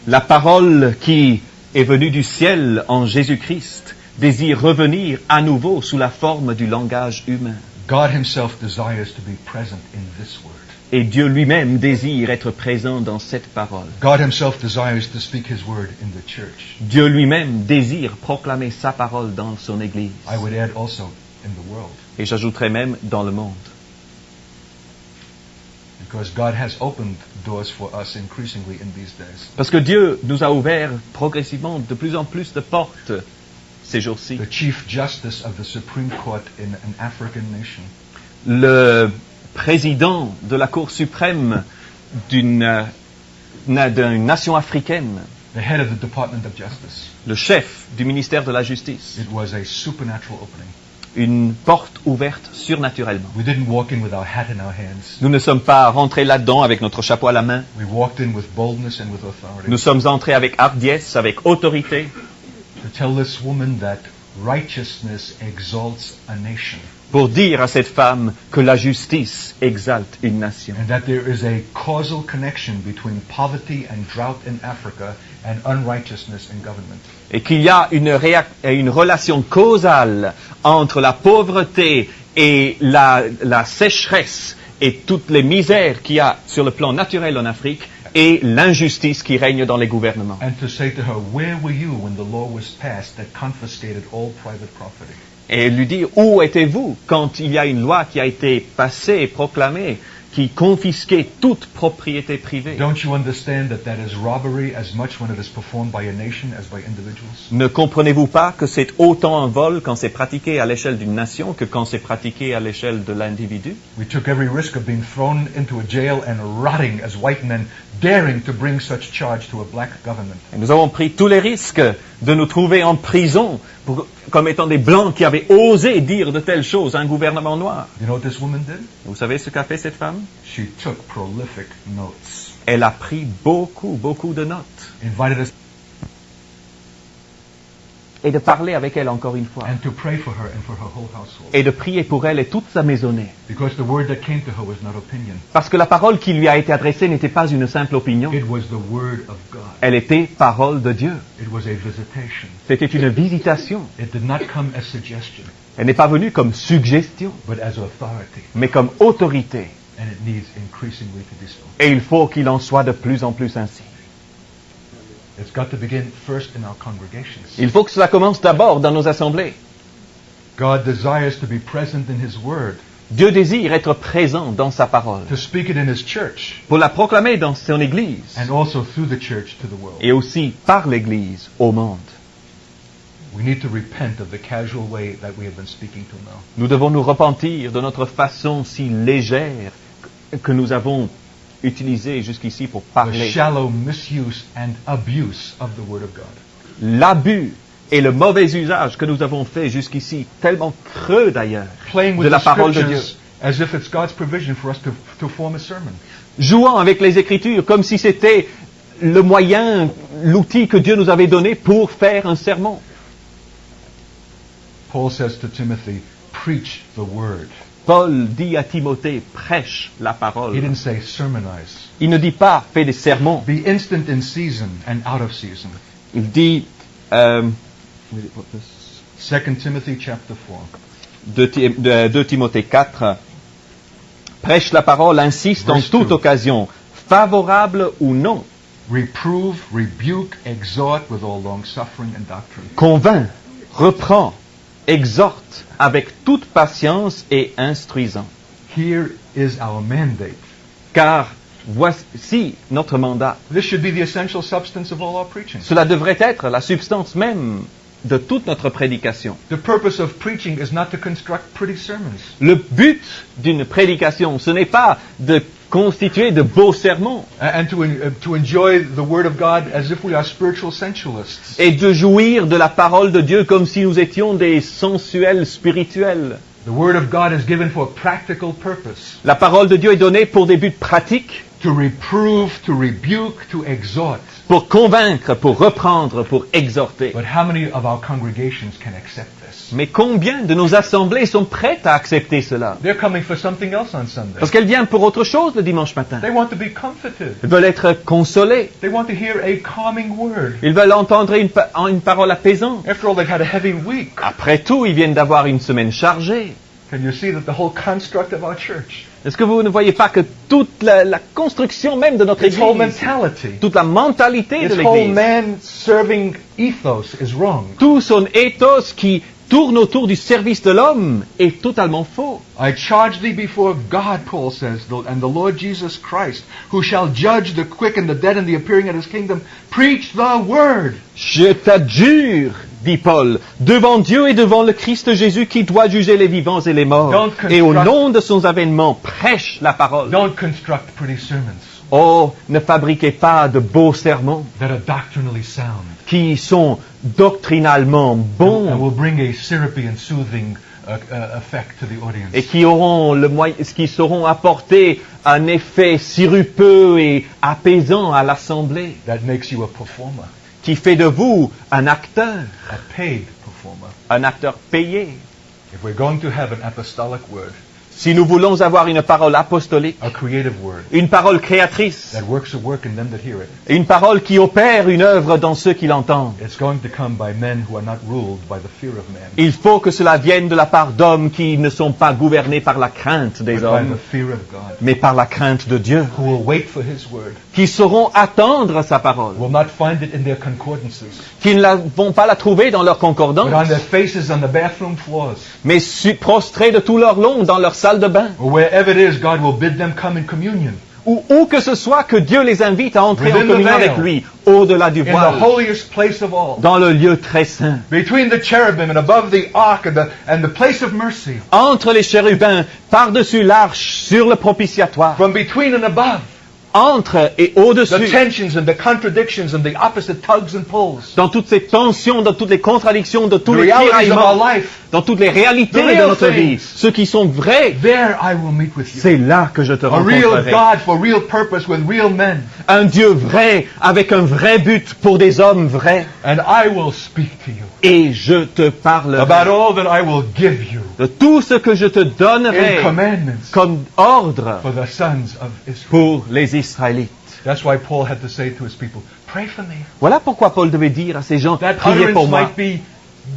la parole qui est venue du ciel en Jésus-Christ désire revenir à nouveau sous la forme du langage humain.
God himself desires to be present in this word.
Et Dieu lui-même désire être présent dans cette parole.
God himself desires to speak his word in the church.
Dieu lui-même désire proclamer sa parole dans son Église.
I would add also in the world.
Et j'ajouterai même dans le monde.
Because God has opened doors for us increasingly in these days.
Parce que Dieu nous a ouvert progressivement de plus en plus de portes ces jours-ci.
The Chief Justice of the Supreme Court in an African nation
Le président de la Cour suprême d'une nation africaine,
the head of the Department of Justice.
le chef du ministère de la Justice,
It was a supernatural opening.
une porte ouverte surnaturellement.
We didn't walk in with our hat in our hands.
Nous ne sommes pas rentrés là-dedans avec notre chapeau à la main.
We walked in with boldness and with authority.
Nous sommes entrés avec hardiesse, avec autorité,
To tell this woman that righteousness exalts a nation.
pour dire à cette femme que la justice exalte une nation.
And that there is a causal connection between poverty and drought in Africa and unrighteousness in government.
Et qu'il y a une relation causale entre la pauvreté et la sécheresse et toutes les misères qu'il y a sur le plan naturel en Afrique et l'injustice qui règne dans les gouvernements.
And to say to her, where were you when the law was passed that confiscated all private property?
Et lui dire, où étiez-vous quand il y a une loi qui a été passée, proclamée, qui confisquait toute propriété privée?
Don't you understand that that is robbery as much when it is performed by a nation as by individuals?
Ne comprenez-vous pas que c'est autant un vol quand c'est pratiqué à l'échelle d'une nation que quand c'est pratiqué à l'échelle de l'individu?
We took every risk of being thrown into a jail and rotting as white men, daring to bring such charge to a black government.
Et nous avons pris tous les risques de nous trouver en prison comme étant des blancs qui avaient osé dire de telles choses à un gouvernement noir.
You know what this woman did?
Vous savez ce qu'a fait cette femme?
She took prolific notes.
Elle a pris beaucoup de notes.
Invited us
Et de parler avec elle encore une fois.
and to pray for her and for her whole household.
Et de prier pour elle et toute sa maisonnée.
Because the word that came to her was not opinion.
Parce que la parole qui lui a été adressée n'était pas une simple opinion.
It was the word of God.
Elle était parole de Dieu.
It was a visitation.
C'était une visitation.
It did not come as suggestion.
Elle n'est pas venue comme suggestion,
but as authority.
mais comme autorité.
And it needs increasingly to be so.
Et il faut qu'il en soit de plus en plus ainsi.
It's got to begin first in our congregations.
Il faut que cela commence d'abord dans nos assemblées.
God desires to be present in His Word,
Dieu désire être présent dans sa parole,
to speak it in His church,
pour la proclamer dans son Église,
and also through the church to the world.
et aussi par l'Église au monde.
We need to repent of the casual way that we have been speaking to now.
Nous devons nous repentir de notre façon si légère que nous avons utilisée jusqu'ici pour
The
parler.
shallow misuse and abuse of the Word of God.
L'abus et le mauvais usage que nous avons fait jusqu'ici, tellement creux d'ailleurs,
Playing
de
with
la
the
parole de Dieu.
scriptures as if it's God's provision for us to form a sermon.
Jouant avec les Écritures comme si c'était le moyen, l'outil que Dieu nous avait donné pour faire un sermon.
Paul says to Timothy, preach the Word.
Paul dit à Timothée, prêche la
He
parole.
didn't say sermonize.
Il ne dit pas, fais des sermons.
Be instant in season and out of season.
Il dit,
2 Timothy chapter 4.
2 Timothée 4, prêche la parole, insiste en
Verse
toute
2.
occasion, favorable ou non,
Reprove, rebuke, exhort with all long suffering and doctrine.
convainc, reprend, exhorte avec toute patience et instruisant.
Here is our mandate.
Car voici notre mandat.
This should be the essential substance of all our preaching.
Cela devrait être la substance même de toute notre prédication.
The purpose of preaching is not to construct pretty sermons.
Le but d'une prédication, ce n'est pas de constituer de beaux sermons
And to enjoy the Word of God as if we are spiritual sensualists.
et de jouir de la parole de Dieu comme si nous étions des sensuels spirituels.
The Word of God is given for a practical purpose.
La parole de Dieu est donnée pour des buts pratiques,
To reprove, to rebuke, to exhort.
pour convaincre, pour reprendre, pour exhorter.
But how many of our congregations can accept this?
Mais combien de nos assemblées sont prêtes à accepter cela?
They're coming for something else on Sunday.
Parce qu'elles viennent pour autre chose le dimanche matin.
They want to be comforted.
Ils veulent être consolés.
They want to hear a calming word.
Ils veulent entendre une parole apaisante.
After all, they've had a heavy week.
Après tout, ils viennent d'avoir une semaine chargée.
Can you see that the whole construct of our church,
Est-ce que vous ne voyez pas que toute la construction même de notre
its whole
Église,
mentality,
toute la mentalité de
its whole
l'Église,
man-serving ethos is wrong?
tout son ethos qui tourne autour du service de l'homme est totalement faux.
I charge thee before God, Paul says, and the Lord Jesus Christ, who shall judge the quick and the dead in the appearing of his kingdom. Preach the word.
Je t'adjure, dit Paul, devant Dieu et devant le Christ Jésus qui doit juger les vivants et les morts.
Don't construct-
Et au nom de son avènement, prêche la parole.
Don't construct pretty sermons
Oh, ne fabriquez pas de beaux sermons
that are doctrinally sound
qui sont doctrinalement
and
bons
will bring a syrupy and soothing effect to the audience.
et qui sauront apporter un effet sirupeux et apaisant à l'assemblée,
That makes you a performer,
qui fait de vous un acteur payé.
If we're going to have an apostolic word,
Si nous voulons avoir une parole apostolique,
a creative word
une parole créatrice,
that works a work in them that hear it,
une parole qui opère une œuvre dans ceux qui l'entendent,
it's going to come by men who are not ruled by the fear of man,
il faut que cela vienne de la part d'hommes qui ne sont pas gouvernés par la crainte des
but by
hommes,
the fear of God,
mais par la crainte de Dieu,
who will wait for his word,
qui sauront attendre sa parole,
will not find it in their concordances,
qui ne vont pas la trouver dans leur
but on
concordance,
their faces on the bathroom floors,
mais prostrés de tout leur long dans leur salle de bain,
or wherever it is, God will bid them come in communion,
ou où que ce soit que Dieu les invite à entrer en
Within the
communion
veil.
avec lui, au-delà du
in the
voile,
holiest place of all,
dans le lieu très saint,
between the cherubim and above the ark and the place of mercy,
entre les chérubins, par-dessus l'arche, sur le propitiatoire,
from between and above,
entre et
the
au-dessus,
tensions and the contradictions and the opposite tugs and pulls,
dans toutes ces tensions, dans toutes les contradictions, de tous
the
les
realities of our
tiraillements,
life,
dans toutes les réalités
The
de
real
notre vie,
things.
ceux qui sont vrais,
there I will meet with you.
c'est là que je te
A real
rencontrerai.
God for real purpose with real men,
Un Dieu vrai, avec un vrai but pour des hommes vrais,
and I will speak to you
et je te parlerai
about all that I will give you
de tout ce que je te
in
donnerai
commandments
comme ordre
for the sons of Israel.
pour les Israélites.
That's why Paul had to say to his people, pray for me.
Voilà pourquoi Paul devait dire à ces gens,
That
priez pour
utterance
moi.
might be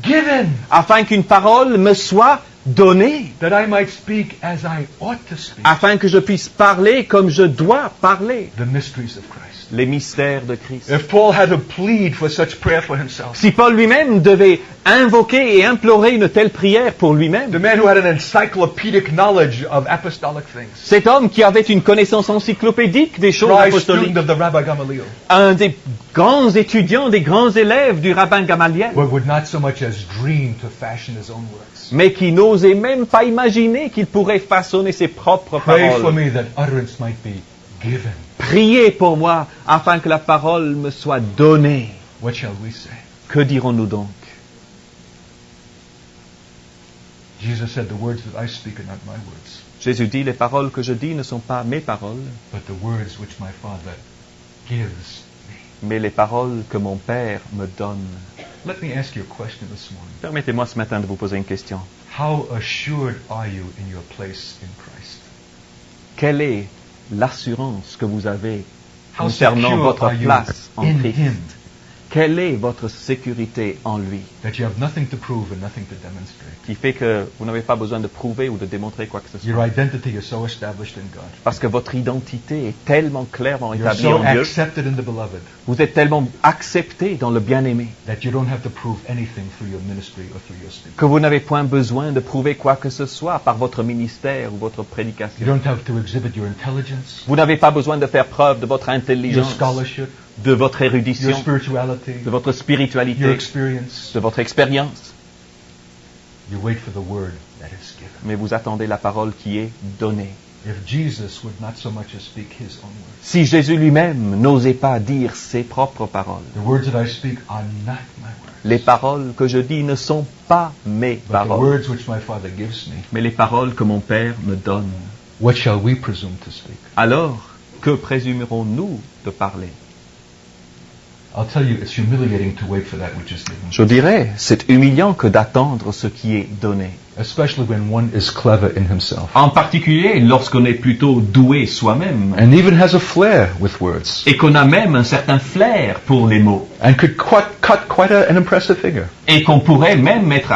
given,
afin qu'une parole me soit donnée,
that I might speak as I ought to speak,
afin que je puisse parler comme je dois parler,
the mysteries of Christ.
les mystères de Christ.
If Paul had to plead for such prayer for himself,
Si Paul lui-même devait invoquer et implorer une telle prière pour
the
lui-même,
man who had an encyclopedic knowledge of apostolic things,
cet homme qui avait une connaissance encyclopédique des choses
prized
apostoliques,
student of the Rabbi Gamaliel,
un des grands étudiants, des grands élèves du rabbin Gamaliel,
but would not so much as dream to fashion his own words.
mais qui n'osait même pas imaginer qu'il pourrait façonner ses propres
Pray for
paroles.
me that utterance might be given.
Priez pour moi afin que la parole me soit donnée.
What shall we say?
Que dirons-nous donc?
Jesus said, the words that I speak are not my words,
Jésus dit, les paroles que je dis ne sont pas mes paroles,
but the words which my Father gives me.
mais les paroles que mon Père me donne.
Let me ask you a question this morning.
Permettez-moi ce matin de vous poser une question.
How assured are you in your place in Christ?
Quelle est l'assurance que vous avez
How
concernant
secure
votre
are you
place en
in
Christ?
Him
Quelle est votre sécurité en lui,
that you have nothing to prove and nothing to demonstrate?
qui fait que vous n'avez pas besoin de prouver ou de démontrer quoi que ce
Your
soit?
identity is so established in God.
Parce que votre identité est tellement clairement
You're
établie
so
en Dieu,
accepted in the beloved
vous êtes tellement accepté dans le bien-aimé,
that you don't have to prove anything through your ministry or through your speech.
que vous n'avez point besoin de prouver quoi que ce soit par votre ministère ou votre
You
prédication.
don't have to exhibit your intelligence,
Vous n'avez pas besoin de faire preuve de votre
your
intelligence,
scholarship,
de votre
your
érudition,
spirituality,
de votre
your
spiritualité,
experience.
de votre expérience,
You wait for the word that is given.
mais vous attendez la parole qui est donnée.
If Jesus would not so much as speak his own words,
Si Jésus lui-même n'osait pas dire ses propres paroles,
the words that I speak are not my words,
les paroles que je dis ne sont pas mes
but the
paroles,
words which my Father gives me,
mais les paroles que mon Père me donne.
what shall we presume to speak?
Alors, que présumerons-nous de parler?
I'll tell you, it's humiliating to wait for that which is given,
Je dirais, c'est humiliant que d'attendre ce qui est donné.
especially when one is clever in himself
En particulier lorsqu'on est plutôt doué soi-même
and even has a flair with words
et qu'on a même un certain flair pour les mots
and could cut quite an impressive figure.
et qu'on pourrait même être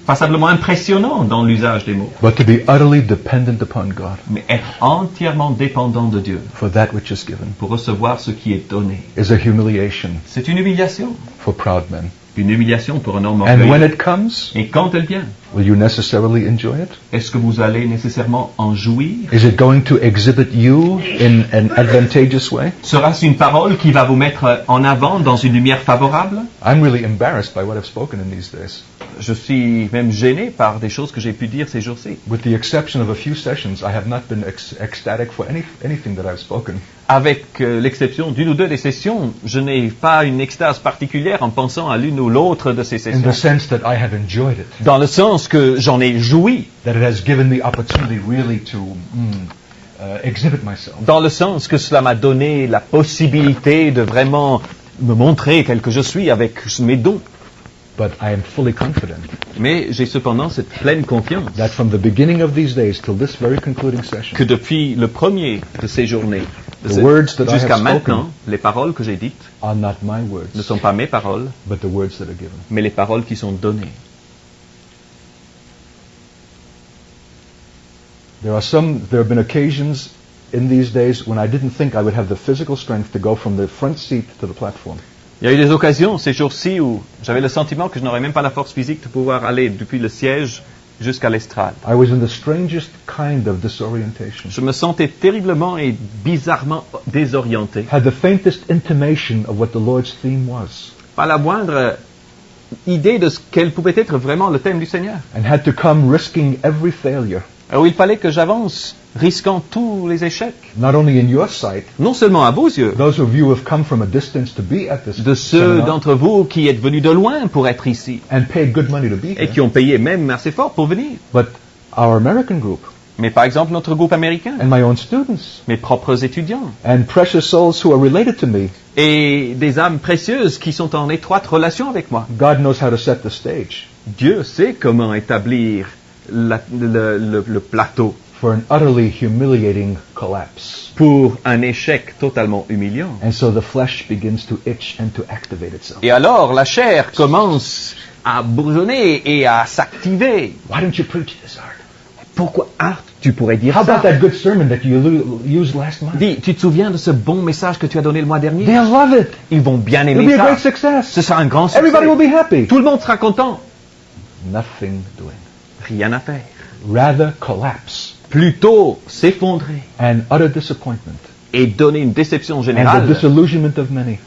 passablement impressionnant dans l'usage des mots,
But to be utterly dependent upon God
mais être entièrement dépendant de Dieu
for that which is given
pour recevoir ce qui est donné.
is a humiliation
C'est une humiliation.
for proud men.
Une humiliation pour un homme
And when
orgueilleux.
it comes,
Et quand elle vient,
will you necessarily enjoy it?
est-ce que vous allez nécessairement en jouir?
Is it going to exhibit you in an advantageous way?
Sera-ce une parole qui va vous mettre en avant dans une lumière favorable?
I'm really embarrassed by what I've spoken in these days.
Je suis même gêné par des choses que j'ai pu dire ces jours-ci.
With the exception of a few sessions, I have not been ecstatic for anything that I've spoken.
Avec l'exception d'une ou deux des sessions, je n'ai pas une extase particulière en pensant à l'une ou l'autre de ces
In the
sessions.
sense that I have enjoyed it.
Dans le sens que j'en ai joui.
That it has given me opportunity really to exhibit myself.
Dans le sens que cela m'a donné la possibilité de vraiment me montrer tel que je suis avec mes dons.
But I am fully confident
Mais j'ai cependant cette pleine confiance
that from the beginning of these days till this very concluding session,
que depuis le premier de ces journées,
The words that I have
jusqu'à
spoken
maintenant, les paroles que j'ai dites
are not my
ne
words,
sont pas mes paroles,
but the words that are given.
mais les paroles qui sont données.
There have been occasions in these days when I didn't think I would have the physical strength to go from the front seat to the platform.
Il y a eu des occasions ces jours-ci où j'avais le sentiment que je n'aurais même pas la force physique de pouvoir aller depuis le siège jusqu'à l'estrade.
I was in the strangest kind of disorientation.
Je me sentais terriblement et bizarrement désorienté.
Had the faintest intimation of what the Lord's theme was,
Pas la moindre idée de ce quel pouvait être vraiment le thème du Seigneur.
and had to come risking every failure,
Alors il fallait que j'avance, risquant tous les échecs.
not only in your sight,
Non seulement à vos yeux,
those of you who have come from a distance to be at this
de ceux
seminar
d'entre vous qui êtes venus de loin pour être ici
and paid good money to be
et
here,
qui ont payé même assez fort pour venir.
but our American group
Mais par exemple notre groupe américain,
and my own students
mes propres étudiants
and precious souls who are related to me,
et des âmes précieuses qui sont en étroite relation avec moi.
God knows how to set the stage
Dieu sait comment établir le plateau
for an utterly humiliating collapse.
pour un échec totalement humiliant.
And so the flesh begins to itch and to activate itself.
Et alors la chair commence à bourgeonner et à s'activer.
Why don't you preach this, Art?
Pourquoi, Art, tu pourrais dire
How
ça?
about that good sermon that you used last month?
Dis, tu te souviens de ce bon message que tu as donné le mois dernier?
They'll love it.
Ils vont bien
It'll
aimer
be a
ça.
great success.
Ce sera un grand succès.
Everybody will be happy.
Tout le monde sera content.
Nothing doing.
Rien à faire.
Rather collapse
Plutôt s'effondrer
and utter disappointment
et donner une déception
and the
générale
disillusionment of many.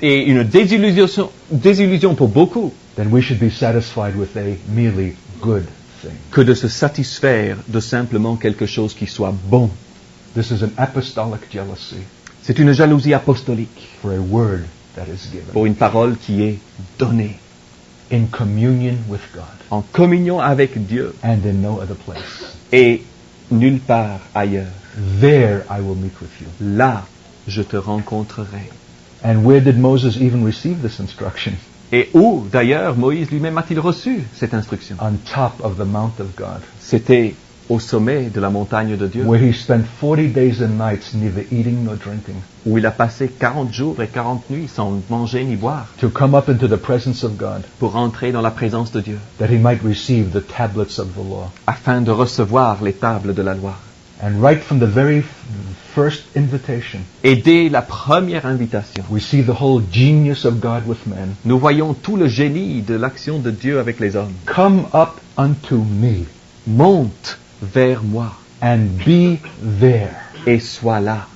et une désillusion pour beaucoup
Then we should be satisfied with a merely good thing.
que de se satisfaire de simplement quelque chose qui soit bon.
This is an apostolic jealousy
C'est une jalousie apostolique
for a word that is given
pour une parole qui est donnée
in communion with God
en communion avec Dieu
and in no other place.
et nulle part ailleurs.
There I will meet with you.
Là, je te rencontrerai.
And where did Moses even receive this instruction?
Et où, d'ailleurs, Moïse lui-même a-t-il reçu cette instruction?
On top of the mount of God,
C'était au sommet de la montagne de Dieu,
where he spent 40 days and nights neither eating nor drinking,
où il a passé 40 jours et 40 nuits sans manger ni boire,
to come up into the presence of God,
pour entrer dans la présence de Dieu,
that he might receive the tablets of the law.
afin de recevoir les tables de la loi.
And right from the very first invitation,
Et dès la première invitation,
we see the whole genius of God with men.
nous voyons tout le génie de l'action de Dieu avec les hommes.
Come up unto me
Monte vers moi
and be there,
et sois là,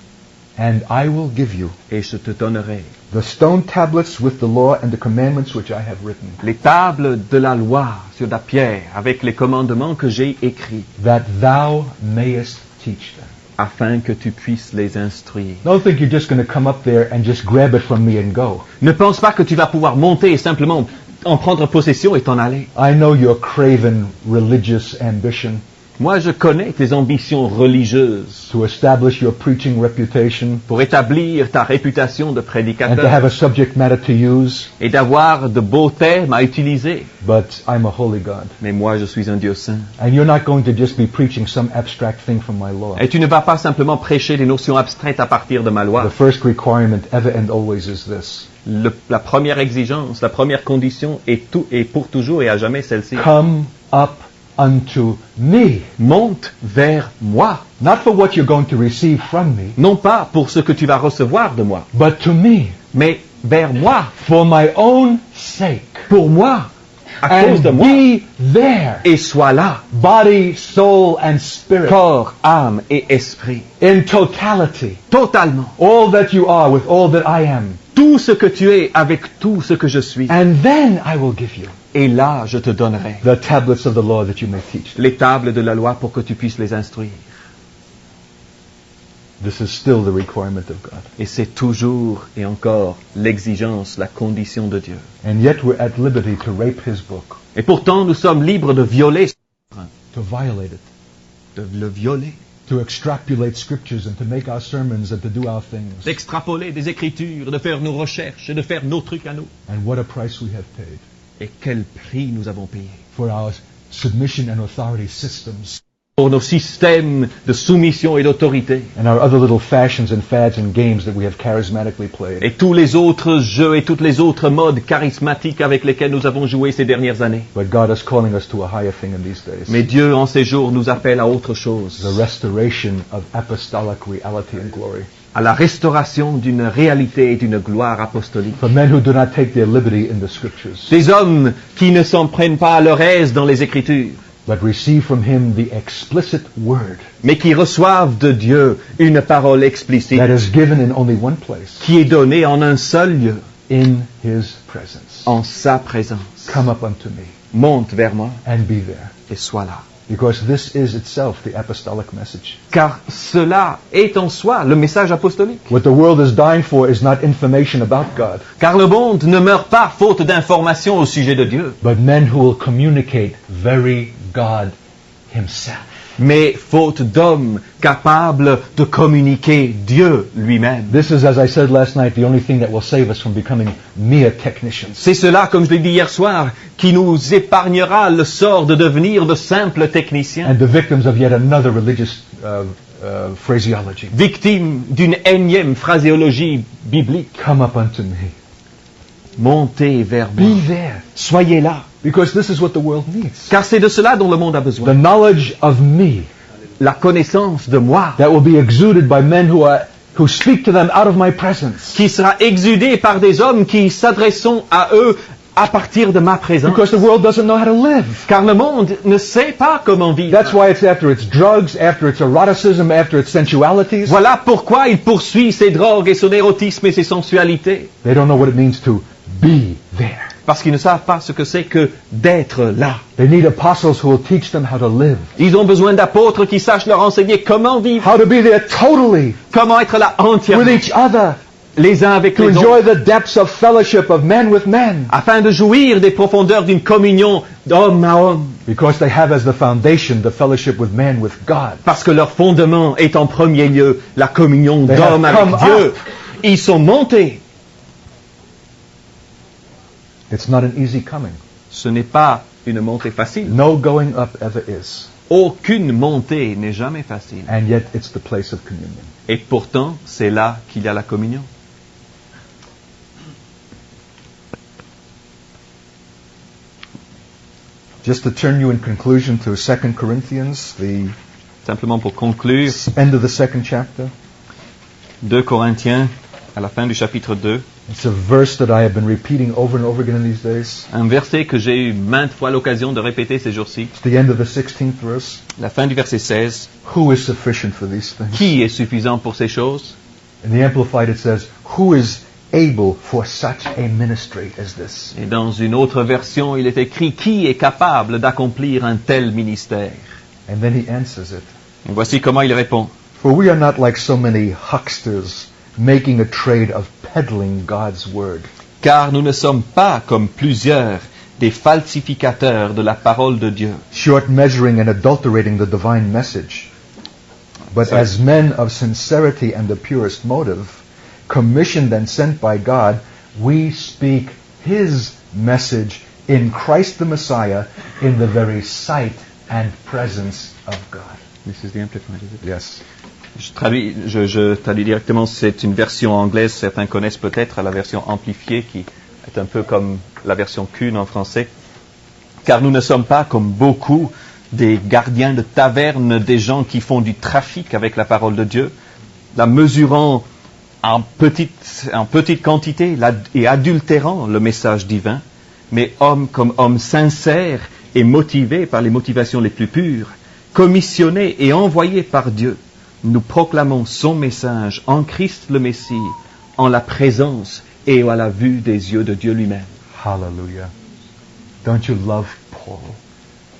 and I will give you
et je te donnerai
the stone tablets with the law and the commandments which I have written,
les tables de la loi sur la pierre avec les commandements que j'ai écrits,
that thou mayest teach them.
afin que tu puisses les instruire.
Don't think you're just going to come up there and just grab it from me and go.
Ne pense pas que tu vas pouvoir monter et simplement en prendre possession et t'en aller.
I know your craven religious ambition
Moi, je connais tes ambitions religieuses
to establish your preaching reputation
pour établir ta réputation de
and to have
prédicateur
a subject matter to use,
et d'avoir de beaux thèmes à utiliser.
but I'm a holy God.
Mais moi, je suis un Dieu saint.
And you're not going to just be preaching some abstract thing from my law.
Et tu ne vas pas simplement prêcher des notions abstraites à partir de ma
The
loi.
first requirement ever and always is this.
La première exigence, la première condition est pour toujours et à jamais celle-ci.
Come up unto me.
Monte vers moi.
Not for what you're going to receive from me,
Non pas pour ce que tu vas recevoir de moi,
but to me.
mais vers moi,
For my own sake.
pour moi, à cause de
And
moi.
be there.
Et sois là,
Body, soul, and spirit.
corps, âme et esprit.
In totality.
Totalement.
All that you are with all that I am.
Tout ce que tu es avec tout ce que je suis.
And then I will give you
Et là, je te donnerai
the tablets of the law that you may teach.
les tables de la loi pour que tu puisses les instruire.
This is still the requirement of God.
Et c'est toujours et encore l'exigence, la condition de Dieu.
And yet we're at liberty to rape his book,
Et pourtant, nous sommes libres de violer,
to violate it,
de le violer,
to extrapolate scriptures and to make our sermons and to do our things.
d'extrapoler des Écritures, de faire nos recherches et de faire nos trucs à nous.
And what a price we have paid
Et quel prix nous avons payé
for our submission and authority systems
pour nos systèmes de soumission et d'autorité
and our other little fashions and fads and games that we have charismatically played.
et tous les autres jeux et toutes les autres modes charismatiques avec lesquels nous avons joué ces dernières années.
But God is calling us to a higher thing in these days.
Mais Dieu, en ces jours, nous appelle à autre chose,
The restoration of apostolic reality and glory.
à la restauration d'une réalité et d'une gloire apostolique.
For men who do not take their liberty in the scriptures,
Des hommes qui ne s'en prennent pas à leur aise dans les Écritures,
but receive from him the explicit word
mais qui reçoivent de Dieu une parole explicite
that is given in only one place,
qui est donnée en un seul lieu,
in his presence.
en sa présence.
Come up unto me
Monte vers moi
and be there.
et sois là.
Because this is itself the apostolic message.
Car cela est en soi le message apostolique.
What the world is dying for is not information about God,
Car le monde ne meurt pas faute d'informations au sujet de Dieu,
but men who will communicate very God himself.
mais faute d'hommes capables de communiquer Dieu lui-même.
This is, as I said last night, the only thing that will save us from becoming mere technicians.
C'est cela, comme je l'ai dit hier soir, qui nous épargnera le sort de devenir de simples techniciens,
And the victims of yet another religious phraseology.
victimes d'une énième phraséologie biblique.
Come up unto me.
Montez vers moi.
Be there.
Soyez là.
Because this is what the world needs.
Car c'est de cela dont le monde a
The
besoin.
knowledge of me
La connaissance de moi,
that will be exuded by men who speak to them out of my presence.
qui sera exudée par des hommes qui s'adresseront à eux à partir de ma présence.
Because the world doesn't know how to live.
Car le monde ne sait pas comment vivre.
That's why it's after its drugs, after its eroticism, after its sensualities.
Voilà pourquoi il poursuit ses drogues et son érotisme et ses sensualités.
They don't know what it means to be there.
Parce qu'ils ne savent pas ce que c'est que d'être là.
They need apostles who will teach them how to live.
Ils ont besoin d'apôtres qui sachent leur enseigner comment vivre,
How to be there totally
comment être là
with
entièrement,
each other.
les uns avec
To
les
enjoy
autres,
the depths of fellowship of men with men.
afin de jouir des profondeurs d'une communion d'homme à homme.
Because they have as the foundation the fellowship with men with God.
Parce que leur fondement est en premier lieu la communion
They
d'homme
have
avec
come
Dieu.
up.
Ils sont montés.
It's not an easy coming.
Ce n'est pas une montée facile.
No going up ever is.
Aucune montée n'est jamais facile.
And yet it's the place of communion.
Et pourtant, c'est là qu'il y a la communion.
Just to turn you in conclusion to 2 Corinthians, the
Simplement pour conclure,
end of the second chapter.
2 Corinthiens, à la fin du chapitre 2,
It's a verse that I have been repeating over and over again in these days.
un verset que j'ai eu maintes fois l'occasion de répéter ces jours-ci,
It's the end of the 16th verse.
la fin du verset 16.
Who is sufficient for these things?
Qui est suffisant pour ces choses?
In the Amplified it says, who is able for such a ministry as this?
Et dans une autre version, il est écrit, qui est capable d'accomplir un tel ministère?
And then he answers it.
Et voici comment il répond.
For we are not like so many hucksters making a trade of peddling God's word.
Car nous ne sommes pas comme plusieurs des falsificateurs de la parole de Dieu,
Short measuring and adulterating the divine message. But
Sorry.
as men of sincerity and the purest motive, commissioned and sent by God, we speak His message in Christ the Messiah in the very sight and presence of God.
This is the Amplified, is it?
Yes.
Je traduis directement, c'est une version anglaise, certains connaissent peut-être la version amplifiée qui est un peu comme la version Kuhn en français. Car nous ne sommes pas comme beaucoup des gardiens de taverne, des gens qui font du trafic avec la parole de Dieu, la mesurant en petite quantité et adultérant le message divin, mais hommes comme hommes sincères et motivés par les motivations les plus pures, commissionnés et envoyés par Dieu. Nous proclamons son message en Christ le Messie, en la présence et à la vue des yeux de Dieu lui-même.
Hallelujah. Don't you love Paul?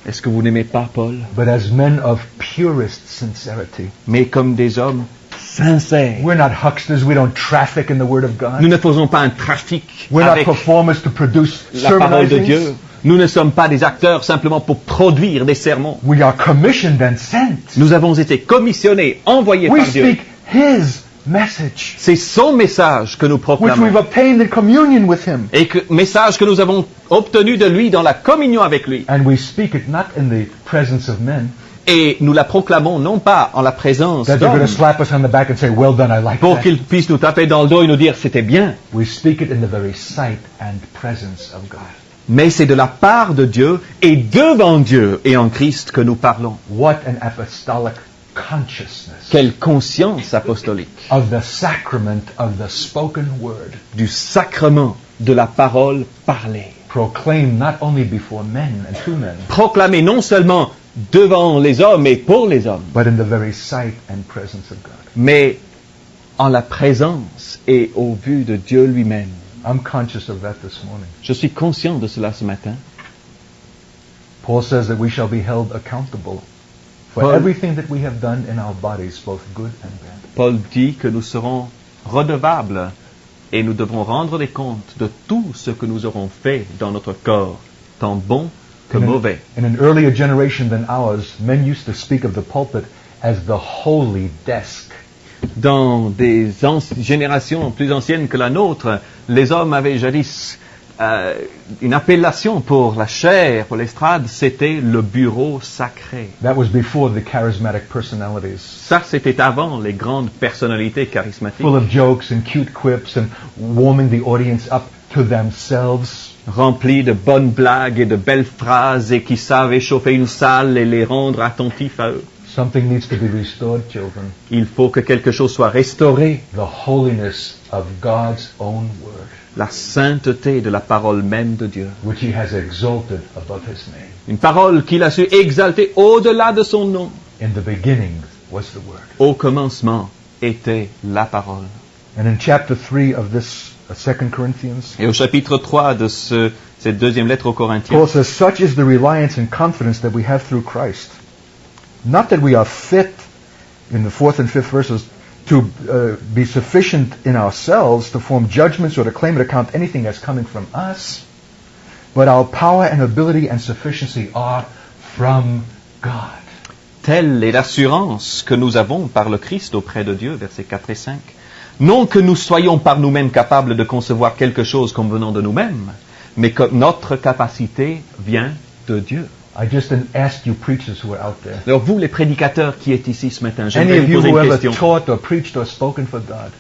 Est-ce que vous n'aimez pas Paul?
But as men of purest sincerity.
Mais comme des hommes sincères.
We're not hucksters. We don't traffic in the Word of God.
Nous ne faisons pas un trafic
We're not
avec
performers to produce
la parole de Dieu.
sermonizings.
Nous ne sommes pas des acteurs simplement pour produire des sermons.
We are commissioned and sent.
Nous avons été commissionnés, envoyés
We
par Dieu.
speak His message,
C'est son message que nous
which
proclamons.
we've obtained in communion with Him.
Et message que nous avons obtenu de lui dans la communion avec lui.
And we speak it not in the presence of men,
Et nous la proclamons non pas en la présence
that they're going
d'hommes,
to slap us on the back and say, well done, I like
pour
that.
qu'ils puissent nous taper dans le dos et nous dire c'était bien.
We speak it in the very sight and presence of God.
Mais c'est de la part de Dieu et devant Dieu et en Christ que nous parlons.
What an apostolic consciousness
Quelle conscience apostolique
of the sacrament of the spoken word,
du sacrement de la parole parlée.
proclaimed not only before men and to men,
Proclamée non seulement devant les hommes et pour les hommes,
but in the very sight and presence of God.
mais en la présence et au vu de Dieu lui-même.
I'm conscious of that this morning.
Je suis conscient de cela ce matin.
Paul says that we shall be held accountable for
Paul-
everything that we have done in our bodies, both good and bad.
Paul dit que nous serons redevables et nous devrons rendre des comptes de tout ce que nous aurons fait dans notre corps, tant bon que mauvais.
In an earlier generation than ours, men used to speak of the pulpit as the holy desk.
Dans des générations plus anciennes que la nôtre, les hommes avaient jadis une appellation pour la chaire, pour l'estrade, c'était le bureau sacré.
That was before the charismatic personalities,
Ça, c'était avant les grandes personnalités charismatiques,
full of jokes and cute quips and warming the audience up to themselves.
remplis de bonnes blagues et de belles phrases et qui savent échauffer une salle et les rendre attentifs à eux.
Something needs to be restored, children.
Il faut que quelque chose soit restauré.
The holiness of God's own word,
La sainteté de la parole même de Dieu.
which he has exalted above his name.
Une parole qu'il a su exalter au-delà de son nom.
In the beginning was the word.
Au commencement était la parole.
And in chapter 3 of this 2 Corinthians,
Et au chapitre 3 de cette deuxième lettre aux Corinthiens,
Paul says, such is the reliance and confidence that we have through Christ. Not that we are fit, in the 4th and 5th verses, to be sufficient in ourselves to form judgments or to claim and account anything as coming from us, but our power and ability and sufficiency are from God.
telle est l'assurance que nous avons par le Christ auprès de Dieu, versets 4 et 5. Non que nous soyons par nous-mêmes capables de concevoir quelque chose comme venant de nous-mêmes, mais que notre capacité vient de Dieu.
I just asked you preachers who are out there.
Alors vous, les prédicateurs qui êtes ici ce matin,
Any
j'aimerais
of
vous
you
poser
who
une
ever
question.
taught or preached or spoken for God,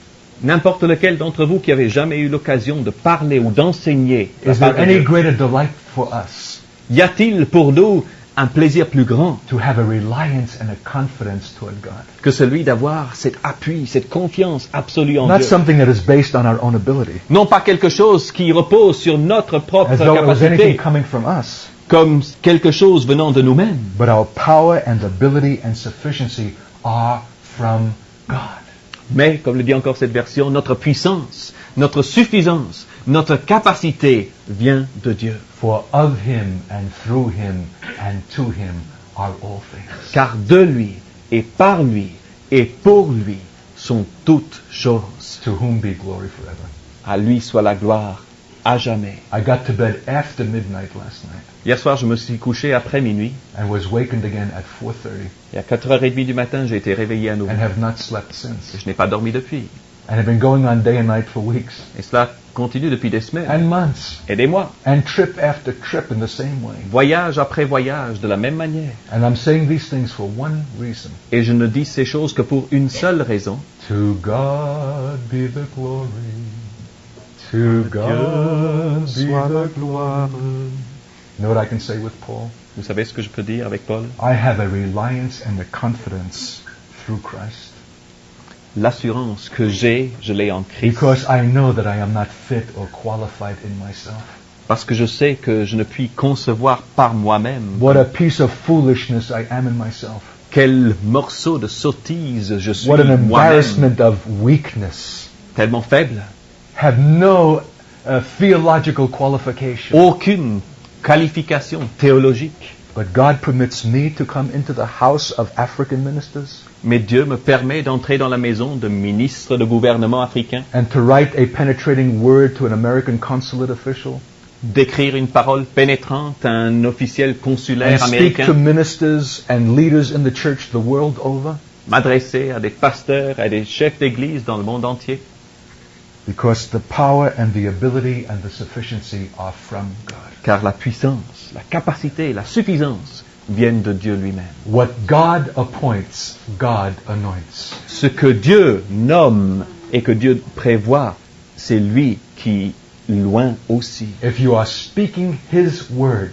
N'importe lequel d'entre vous qui avait jamais eu l'occasion de parler ou d'enseigner la
is there
parole de
any
Dieu,
greater delight for us
y a-t-il pour nous un plaisir plus grand
to have a reliance and a confidence toward God?
que celui d'avoir cet appui, cette confiance absolue en
Not
Dieu?
something that is based on our own ability,
Non pas quelque chose qui repose sur notre propre
as though it was anything
capacité,
coming from us,
comme quelque chose venant de nous-mêmes.
but our power and ability and sufficiency are from God.
Mais, comme le dit encore cette version, notre puissance, notre suffisance, notre capacité vient de Dieu.
For of him and through him and to him are all things.
Car de lui et par lui et pour lui sont toutes choses.
To whom be glory forever.
À lui soit la gloire à jamais.
I got to bed after midnight last night
Hier soir, je me suis couché après minuit
and was wakened again at 4:30
et à 4h30 du matin, j'ai été réveillé à nouveau.
and have not slept
Et
since.
je n'ai pas dormi depuis.
And have been going on day and night for weeks
Et cela continue depuis des semaines
and months
et des mois.
and trip after trip in the same way.
Voyage après voyage, de la même manière.
And I'm saying these things for one reason.
Et je ne dis ces choses que pour une seule raison.
To God be the glory. To God be the glory. You know what I can say with Paul?
Vous savez ce que je peux dire avec Paul?
I have a reliance and a confidence through Christ.
L'assurance que j'ai, je l'ai en Christ.
Because I know that I am not fit or qualified in myself.
Parce que je sais que je ne puis concevoir par moi-même
What a piece of foolishness I am in myself.
quel morceau de sottise je suis
What an
moi-même.
embarrassment of weakness.
Tellement faible.
Have no theological qualification.
Aucune qualification théologique.
But God permits me to come into the house of African ministers
Mais Dieu me permet d'entrer dans la maison de ministres de gouvernement africain,
and to write a penetrating word to an American consulate official
d'écrire une parole pénétrante à un officiel
and
consulaire
speak to
américain,
ministers and leaders in the church the world over.
m'adresser à des pasteurs, à des chefs d'église dans le monde entier.
Because the power and the ability and the sufficiency are from God.
Car la puissance, la capacité, la suffisance viennent de Dieu lui-même.
What God appoints, God anoints.
Ce que Dieu nomme et que Dieu prévoit, c'est lui qui loin aussi.
If you are speaking His word,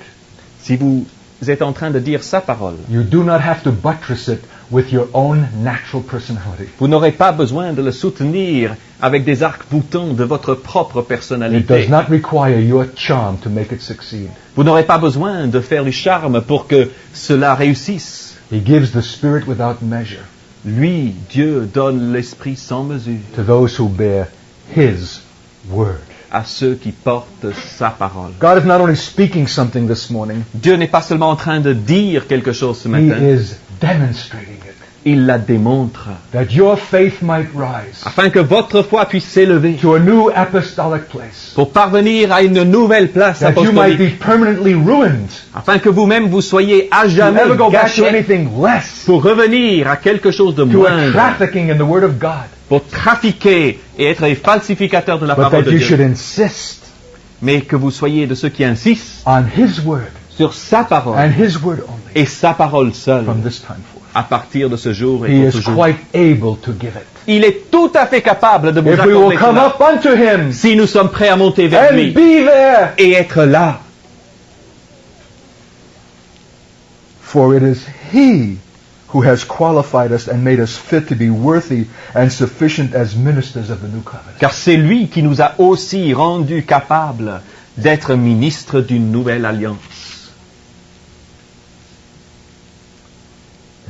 Si vous êtes en train de dire sa parole,
you do not have to buttress it with your own natural personality.
vous n'aurez pas besoin de le soutenir avec des arcs-boutants de votre propre
It
personnalité.
does not require your charm to make it succeed.
Vous n'aurez pas besoin de faire du charme pour que cela réussisse.
He gives the Spirit without measure
Lui, Dieu, donne l'esprit sans mesure
to those who bear His word.
à ceux qui portent sa parole.
God is not only speaking something this morning,
Dieu n'est pas seulement en train de dire quelque chose ce
He
matin,
is demonstrating it.
il la démontre,
That your faith might rise
afin que votre foi puisse s'élever
to a new apostolic place.
pour parvenir à une nouvelle place
That you might
apostolique,
be permanently ruined.
afin que vous-même vous soyez à
To
jamais
never go back to
gâchés
anything less.
pour revenir à quelque chose de
To a
moindre,
trafficking in the Word of God.
pour trafiquer et être les falsificateurs de la
But
parole
that
de
you should
Dieu,
insist
mais que vous soyez de ceux qui insistent
on His Word
sur sa parole
and His Word only
et sa parole seule
from this time forth.
à partir de ce jour
He
et pour
is
toujours.
quite able to give it.
Il est tout à fait capable de vous
if we will
accorder
come
cela.
up unto Him
Si nous sommes prêts à monter vers
and
lui
be there.
et être là.
For it is He who has qualified us and made us fit to be worthy and sufficient as ministers of the new covenant.
Car c'est lui qui nous a aussi rendus capables d'être ministres d'une nouvelle alliance.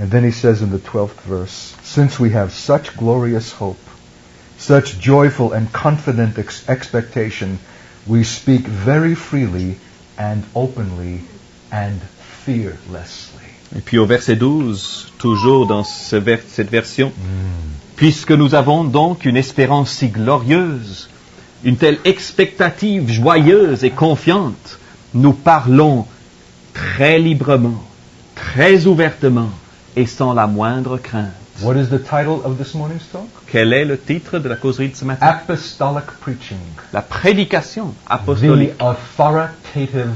And then he says in the 12th verse, since we have such glorious hope, such joyful and confident expectation, we speak very freely and openly and fearlessly.
Et puis au verset 12, toujours dans cette version, puisque nous avons donc une espérance si glorieuse, une telle expectative joyeuse et confiante, nous parlons très librement, très ouvertement et sans la moindre crainte.
What is the title of this morning's talk?
Quel est le titre de la causerie de ce matin?
Apostolic preaching.
La prédication
The
apostolique,
authoritative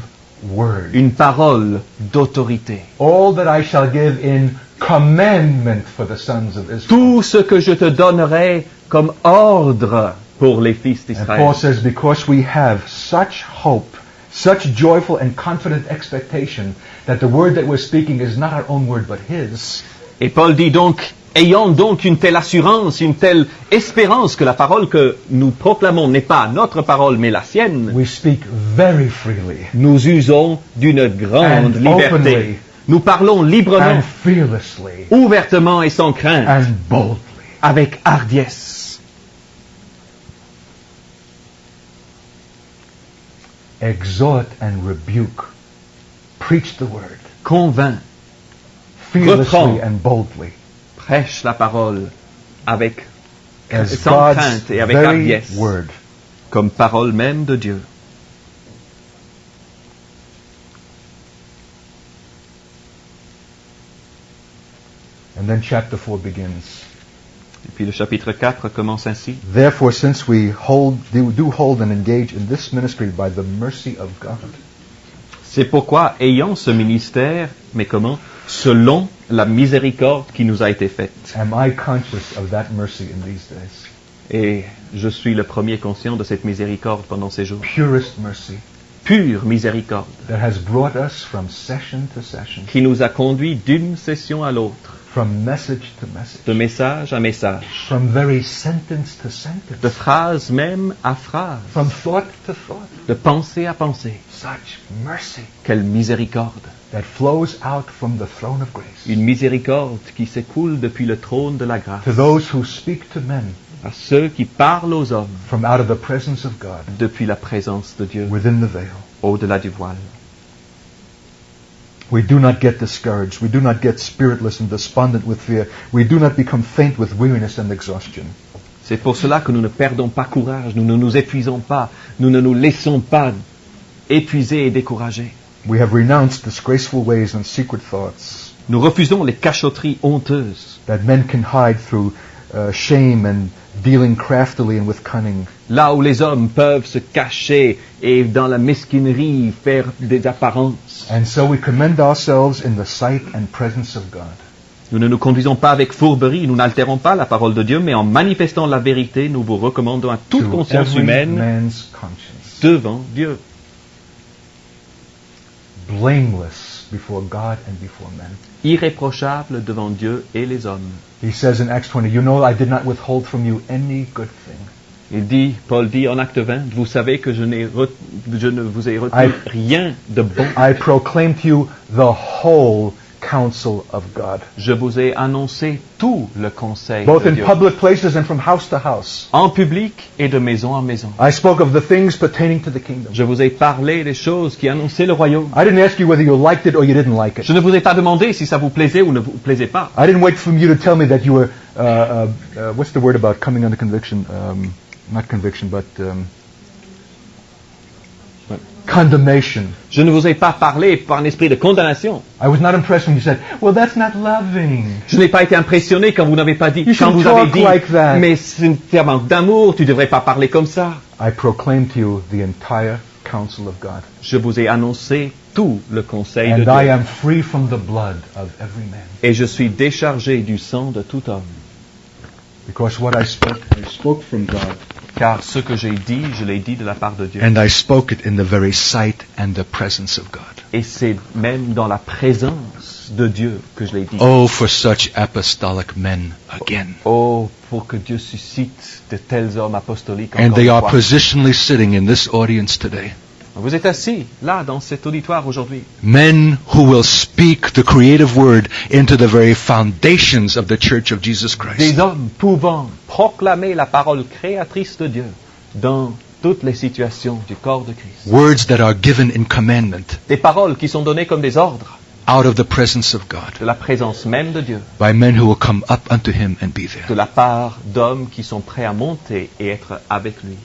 word.
une parole d'autorité.
All that I shall give in commandment for the sons of Israel.
Tout ce que je te donnerai comme ordre pour les fils
And
d'Israël.
Paul says, because we have such hope, such joyful and confident expectation, that the word that we're speaking is not our own word but His.
Et Paul dit donc, ayant donc une telle assurance, une telle espérance que la parole que nous proclamons n'est pas notre parole mais la sienne,
We speak very freely
nous usons d'une grande
And
liberté.
openly.
Nous parlons librement,
and fearlessly
ouvertement et sans crainte,
and boldly.
avec hardiesse.
Exhort and rebuke. Preach the word
Convainc,
fearlessly
Reprends.
and boldly.
prêche la parole avec
As
sans
God's
crainte et avec
very
hardiesse,
word.
comme parole même de Dieu.
And then chapter 4 begins.
Et puis le chapitre 4 commence ainsi.
Therefore, since we do hold and engage in this ministry by the mercy of God,
C'est pourquoi, ayant ce ministère, mais comment? Selon la miséricorde qui nous a été faite.
am I conscious of that mercy in these days?
Et je suis le premier conscient de cette miséricorde pendant ces jours.
Purest mercy
Pure miséricorde,
that has brought us from session to session,
qui nous a conduits d'une session à l'autre,
from message to message,
de message à message,
from very sentence to sentence,
de phrase même à phrase,
from thought to thought.
de pensée à pensée.
Such mercy
Quelle miséricorde!
that flows out from the throne of grace
Une miséricorde qui s'écoule depuis le trône de la grâce
to those who speak to men
à ceux qui parlent aux hommes
from out of the presence of God
depuis la présence de Dieu,
within the veil.
au-delà du voile.
We do not get discouraged. We do not get spiritless and despondent with fear. We do not become faint with weariness and exhaustion.
C'est pour cela que nous ne perdons pas courage, nous ne nous épuisons pas, nous ne nous laissons pas épuiser et décourager.
We have renounced disgraceful ways and secret thoughts
Nous refusons les cachotteries honteuses,
that men can hide through shame and dealing craftily and with cunning.
là où les hommes peuvent se cacher et dans la mesquinerie faire des apparences.
And so we commend ourselves in the sight and presence of God.
Nous ne nous conduisons pas avec fourberie, nous n'altérons pas la parole de Dieu, mais en manifestant la vérité, nous vous recommandons à toute
To
conscience
every
humaine
man's conscience.
devant Dieu,
Blameless before God and before men.
irréprochable devant Dieu et les hommes.
He says in Acts 20, you know I did not withhold from you any good thing.
Paul dit en acte 20, vous savez que je ne vous ai retenu rien de bon.
I proclaim to you the whole counsel of God.
Je vous ai annoncé tout le conseil
Both
de
in
Dieu,
public places and from house to house.
en public et de maison en maison.
I spoke of the things pertaining to the kingdom.
Je vous ai parlé des choses qui annonçaient le royaume.
I didn't ask you whether you liked it or you didn't like it.
Je ne vous ai pas demandé si ça vous plaisait ou ne vous plaisait pas.
I didn't wait for you to tell me that you were, what's the word about coming under conviction? Not conviction, but condemnation.
Je ne vous ai pas parlé par un esprit de condamnation.
I was not impressed when you said, well, that's not loving.
Je n'ai pas été impressionné quand vous n'avez pas dit,
You
quand
should
vous avez
talk
dit,
like that.
mais c'est un manque d'amour, tu ne devrais pas parler comme ça.
I proclaim to you the entire counsel of God.
Je vous ai annoncé tout le conseil de
And I
Dieu.
am free from the blood of every man.
Et je suis déchargé du sang de tout homme.
Because what I spoke from God,
Car ce que j'ai dit, je l'ai dit de la part de Dieu.
and I spoke it in the very sight and the presence of God.
Et c'est même dans la présence de Dieu que je l'ai dit.
Oh, for such apostolic men again.
Oh, pour que Dieu suscite de tels hommes apostoliques
And
encore
they
une
are
fois.
positionally sitting in this audience today.
Vous êtes assis, là, dans cet auditoire aujourd'hui.
Men who will speak the creative word into the very foundations of the Church of Jesus Christ.
Des hommes pouvant proclamer la parole créatrice de Dieu dans toutes les situations du corps de Christ.
Words that are given in commandment
Des paroles qui sont données comme des ordres
out of the presence of God
de la présence même de Dieu,
by men who will come up unto him and be
de
there.
la part d'hommes qui sont prêts à monter et être avec lui.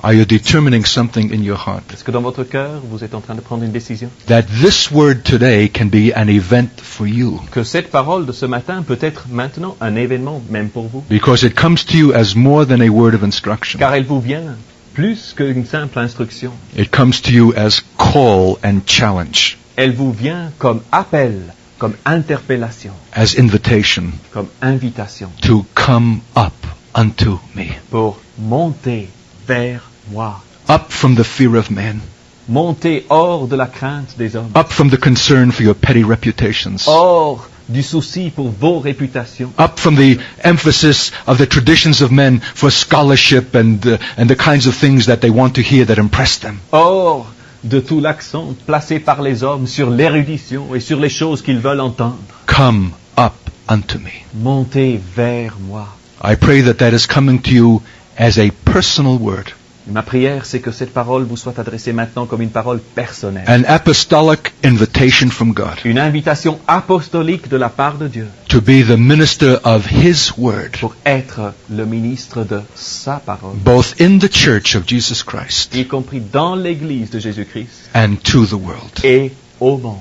Are you determining something in your heart?
Est-ce que dans votre cœur, vous êtes en train de prendre une décision?
That this word today can be an event for you.
Que cette parole de ce matin peut être maintenant un événement même pour vous?
Because it comes to you as more than a word of instruction.
Car elle vous vient plus qu'une simple instruction.
It comes to you as call and challenge,
Elle vous vient comme appel, comme interpellation,
as invitation
comme invitation
to come up unto me.
pour monter vers moi.
Up from the fear of man.
Monter hors de la crainte des hommes.
Up from the concern for your petty reputations.
Hors du souci pour vos réputations.
Up from the emphasis of the traditions of men for scholarship and the kinds of things that they want to hear that impress them.
Hors de tout l'accent placé par les hommes sur l'érudition et sur les choses qu'ils veulent entendre.
Come up unto me.
Montez vers moi.
I pray that that is coming to you as a personal word.
Ma prière, c'est que cette parole vous soit adressée maintenant comme une parole personnelle.
An apostolic invitation from God
Une invitation apostolique de la part de Dieu
to be the minister of His word,
pour être le ministre de sa parole,
both in the church of Jesus Christ
y compris dans l'Église de Jésus-Christ
and to the world.
et au monde.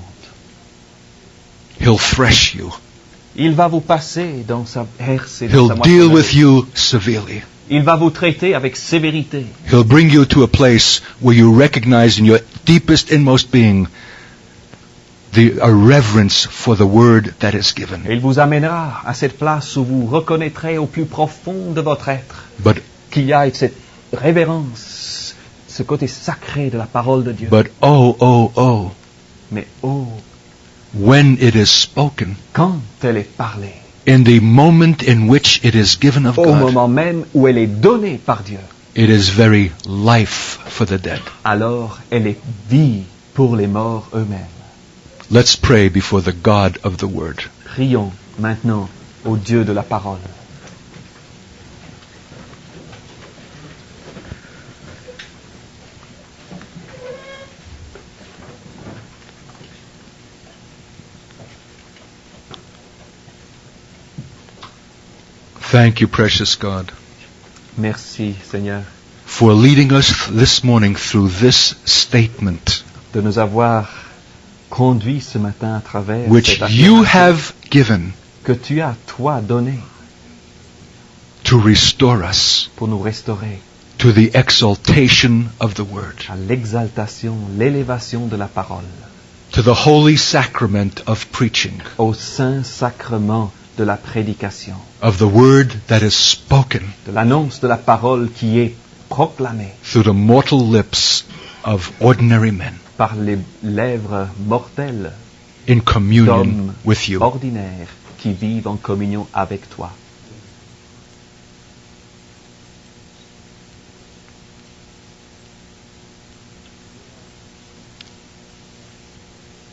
He'll thresh you.
Il va vous passer dans sa herse et dans
He'll
sa
deal
moissonneuse.
with you severely.
Il va vous traiter avec sévérité.
He'll bring you to a place where you recognize in your deepest, inmost being a reverence for the word that is given.
Et il vous amènera à cette place où vous reconnaîtrez au plus profond de votre être
But
qu'il y a cette révérence, ce côté sacré de la parole de Dieu.
oh,
Mais oh,
when it is spoken,
quand elle est parlée,
in the moment in which it is given of
au
God,
moment même où elle est donnée par Dieu,
it is very life for the dead.
alors elle est vie pour les morts eux-mêmes.
Let's pray before the God of the Word.
Prions maintenant au Dieu de la parole.
Thank you, precious God,
Merci Seigneur
for leading us this morning through this statement,
de nous avoir conduits ce matin à travers
which
cette
you
affirmation
have given
que tu as toi donné
to restore us
pour nous restaurer
to the exaltation of the Word,
à l'exaltation, l'élévation de la parole,
to the holy sacrament of preaching,
au saint sacrement de la prédication,
of the Word that is spoken
de l'annonce de la parole qui est proclamée
through the mortal lips of ordinary men
par les lèvres mortelles
in communion
d'hommes
with you.
ordinaires qui vivent en communion avec toi.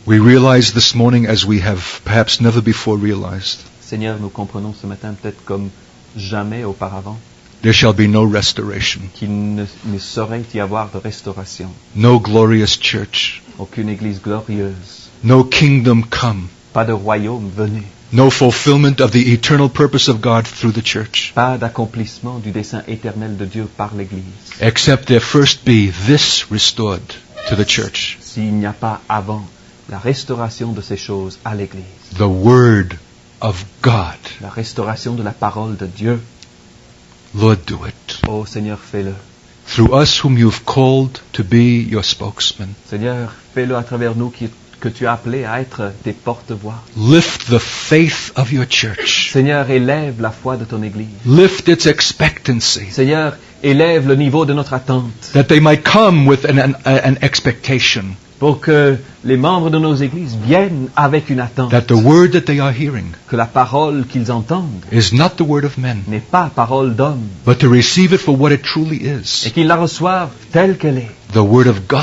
We realize this morning, as we have perhaps never before realized,
Seigneur, nous comprenons ce matin peut-être comme jamais auparavant
there shall be no restoration,
qu'il ne saurait y avoir de restauration,
no glorious church,
aucune église glorieuse,
no kingdom come,
pas de royaume venu,
no fulfillment of the eternal purpose of God through the church,
pas d'accomplissement du dessein éternel de Dieu par l'Église,
except there first be this restored to the church,
s'il n'y a pas avant la restauration de ces choses à l'Église,
the Word of God.
la restauration de la parole de Dieu.
Lord, do it.
Oh Seigneur, fais-le.
Through us whom you've called to be your spokesman.
Seigneur, fais-le à travers nous que tu as appelés à être des porte-voix.
Lift the faith of your church.
Seigneur, élève la foi de ton Église.
Lift its expectancy.
Seigneur, élève le niveau de notre attente
That they might come with an expectation.
pour que les membres de nos églises viennent avec une attente.
That the word that they are hearing
Que la parole qu'ils entendent
is not the word of men,
n'est pas parole d'homme
but to receive it for what it truly is.
et qu'ils la reçoivent telle qu'elle est.
The word of God,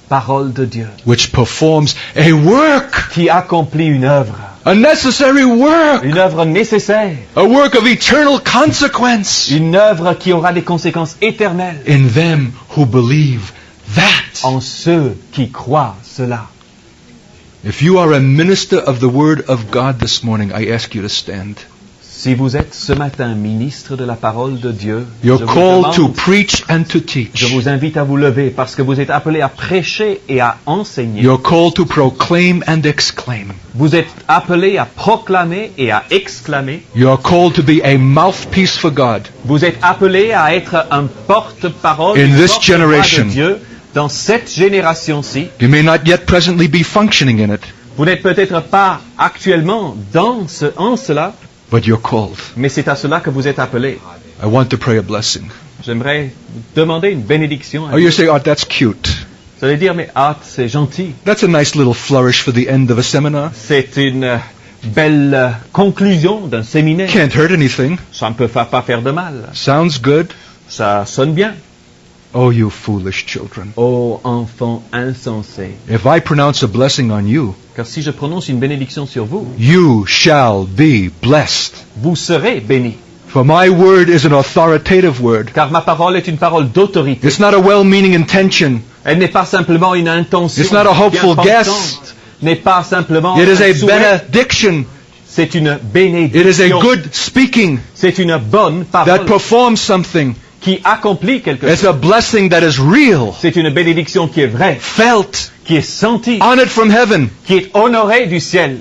Parole de Dieu
which performs a work,
qui accomplit une œuvre
une
œuvre nécessaire,
a work of eternal consequence
une œuvre qui aura des conséquences éternelles
in them who believe that.
en ceux qui croient cela.
If you are a minister of the word of God this morning, I ask you to stand.
Si vous êtes ce matin ministre de la parole de Dieu,
You're
je vous
called to
demande,
preach and to
je
teach.
vous invite à vous lever parce que vous êtes appelés à prêcher et à enseigner.
You're called to proclaim and exclaim.
Vous êtes appelés à proclamer et à exclamer.
You're called to be a mouthpiece for God.
Vous êtes appelés à être un porte-parole
In
une
this
porte-voix
generation.
de Dieu dans cette génération-ci.
You may not yet presently be functioning in it,
Vous n'êtes peut-être pas actuellement en cela,
but you're called.
mais c'est à cela que vous êtes appelés.
I want to pray a blessing.
J'aimerais vous demander une bénédiction.
Oh, you say, oh, that's cute.
Vous allez dire, mais c'est gentil.
That's a nice little flourish for the end of a seminar.
C'est une belle conclusion d'un séminaire.
Can't hurt anything.
Ça ne peut pas faire de mal.
Sounds good.
Ça sonne bien.
Oh, you foolish children.
Ô enfants insensés.
If I pronounce a blessing on you,
Car si je prononce une bénédiction sur vous,
you shall be blessed.
vous serez bénis.
For my word is an authoritative word.
Car ma parole est une parole d'autorité.
It's not a well-meaning intention.
Elle n'est pas simplement une intention.
It's not a hopeful
bien
guess.
pensante. N'est pas simplement
It is
un
a
souhait.
benediction.
C'est une
It is a
bénédiction.
good speaking
C'est une bonne
that
parole
performs something.
qui accomplit quelque
It's
chose.
a blessing that is real,
C'est une bénédiction qui est vraie,
felt,
qui est sentie,
honored from heaven.
qui est honorée du ciel.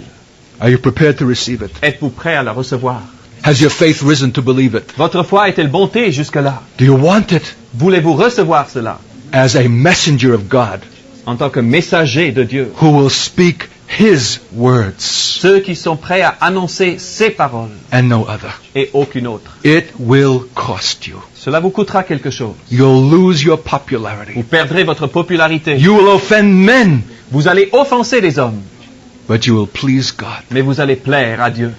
Are you prepared to receive it?
Êtes-vous prêt à la recevoir?
Has your faith risen to believe it?
Votre foi est-elle montée jusque-là?
Do you want it
Voulez-vous recevoir cela
as a messenger of God
en tant que messager de Dieu?
who will speak His words
Ceux qui sont prêts à annoncer ses paroles
and no other?
et aucune autre.
It will cost you.
Cela vous coûtera quelque chose.
You'll lose your
Vous
popularity.
perdrez votre popularité.
You will offend men,
Vous allez offenser les hommes,
but you will please God.
mais vous allez plaire à Dieu.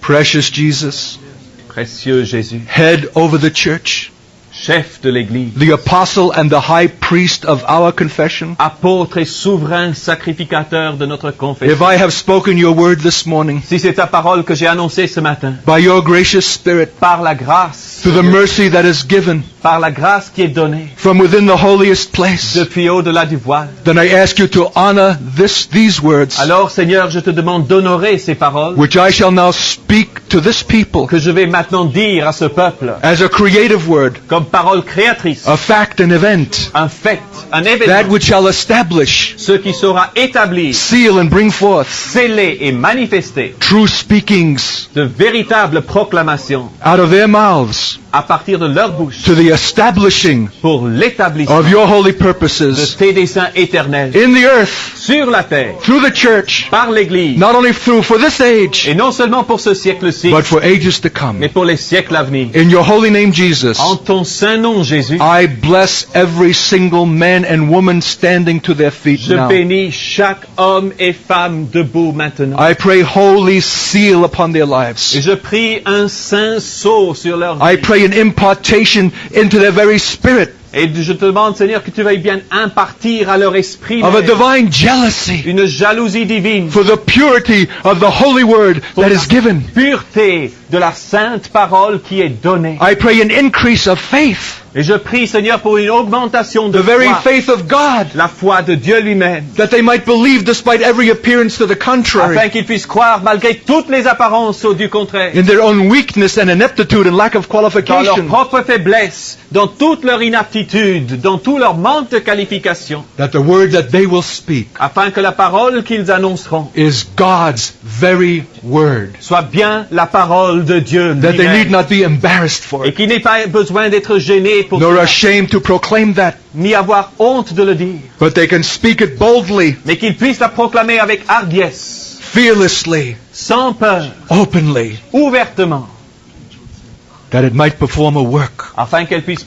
Precious Jesus,
Précieux Jésus,
head over the church,
chef de l'Église,
the apostle and the high priest of our confession.
apôtre et souverain sacrificateur de notre confession.
If I have spoken your word this morning,
Si c'est ta parole que j'ai annoncée ce matin,
by your gracious Spirit,
par la grâce,
through the mercy that is given
par la grâce qui est donnée
from within the holiest place,
depuis au-delà du voile,
then I ask you to honor these words,
alors Seigneur, je te demande d'honorer ces paroles
which I shall now speak to this people
que je vais maintenant dire à ce peuple
as a creative word,
comme parole créatrice,
a fact, an event,
un fait, un
that
événement,
which shall establish,
ce qui sera établi,
seal, and bring forth
scellé et manifesté,
true speakings
de véritables proclamations
out of their mouths
à partir de leur bouche
to the establishing
pour l'établissement
of your holy
de
purposes
tes desseins éternels
in the earth,
sur la terre,
through the church,
par l'Église,
not only for this age,
et non seulement pour ce siècle-ci,
but for ages to come.
mais pour les siècles à venir.
In your holy name, Jesus,
En ton saint nom, Jésus,
I bless every single man and woman standing to their feet
je
now.
bénis chaque homme et femme debout maintenant.
I pray holy seal upon their
Et
lives.
je prie un saint sceau sur leur
I
vie.
pray an impartation into their very spirit
Et je te demande, Seigneur, que tu veuilles bien impartir à leur esprit
of a
même
divine jealousy
une jalousie divine
for the purity of the holy word that is given.
pureté de la sainte parole qui est donnée.
I pray an increase of faith,
Et je prie, Seigneur, pour une augmentation de
the very
foi,
faith of God,
la foi de Dieu lui-même,
that they might believe despite every appearance to the contrary,
afin qu'ils puissent croire malgré toutes les apparences du contraire,
in their own weakness and ineptitude and lack of
dans leur
qualification,
propre faiblesse, dans toute leur inaptitude, dans tout leur manque de qualification,
that the word that they will speak
afin que la parole qu'ils annonceront
is God's very word,
soit bien la parole de Dieu
that they
lui-même.
need not be embarrassed for
Et
it,
qu'il n'ait pas besoin d'être gêné pour
nor
cela,
ashamed to proclaim that,
ni avoir honte de le dire,
but they can speak it boldly,
mais qu'il puisse la proclamer avec hardiesse,
fearlessly,
sans peur,
openly,
ouvertement,
that it might perform a work
afin qu'elle puisse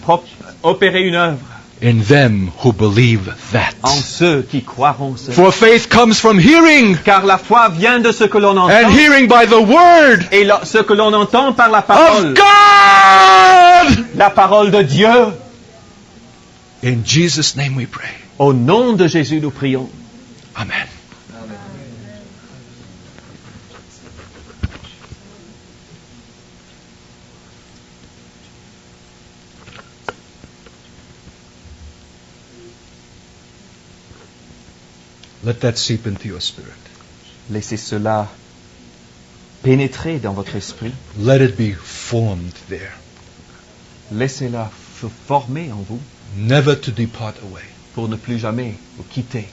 opérer une œuvre
in them who believe that.
en ceux qui croiront cela.
For faith comes from hearing,
Car la foi vient de ce que l'on
and
entend,
hearing by the word
et ce que l'on entend par la
of
parole,
God.
la parole de Dieu.
In Jesus' name we pray.
Au nom de Jésus, nous prions.
Amen. Let that seep into your spirit.
Laissez cela pénétrer dans votre esprit.
Let it be formed there.
Laissez-la se former en vous
Never to depart away.
pour ne plus jamais vous quitter.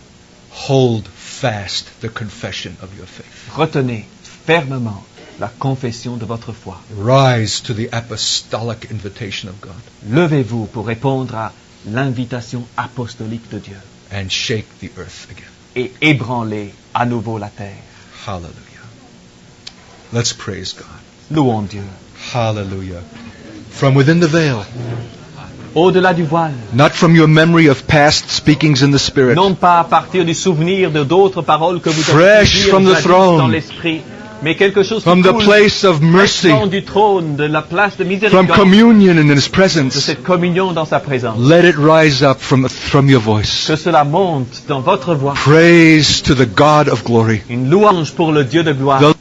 Hold fast the confession of your faith.
Retenez fermement la confession de votre foi.
Rise to the apostolic invitation of God
Levez-vous pour répondre à l'invitation apostolique de Dieu
and shake the earth again.
et ébranlez à nouveau la terre.
Hallelujah. Let's praise God.
Louons Dieu.
Hallelujah. From within the veil,
Au-delà du voile,
not from your memory of past speakings in the Spirit,
non pas à partir du souvenir de d'autres paroles que vous
Fresh
avez pu
from
dire
the
jadis
throne.
dans l'esprit, mais quelque chose
from
qui
the
coule
place of mercy,
fraîchement du trône, de la place de
from
miséricorde,
communion in His
de
presence.
cette communion dans sa présence.
Let it rise up from your voice.
Que cela monte dans votre voix.
Praise to the God of glory.
Une louange pour le Dieu de gloire.
The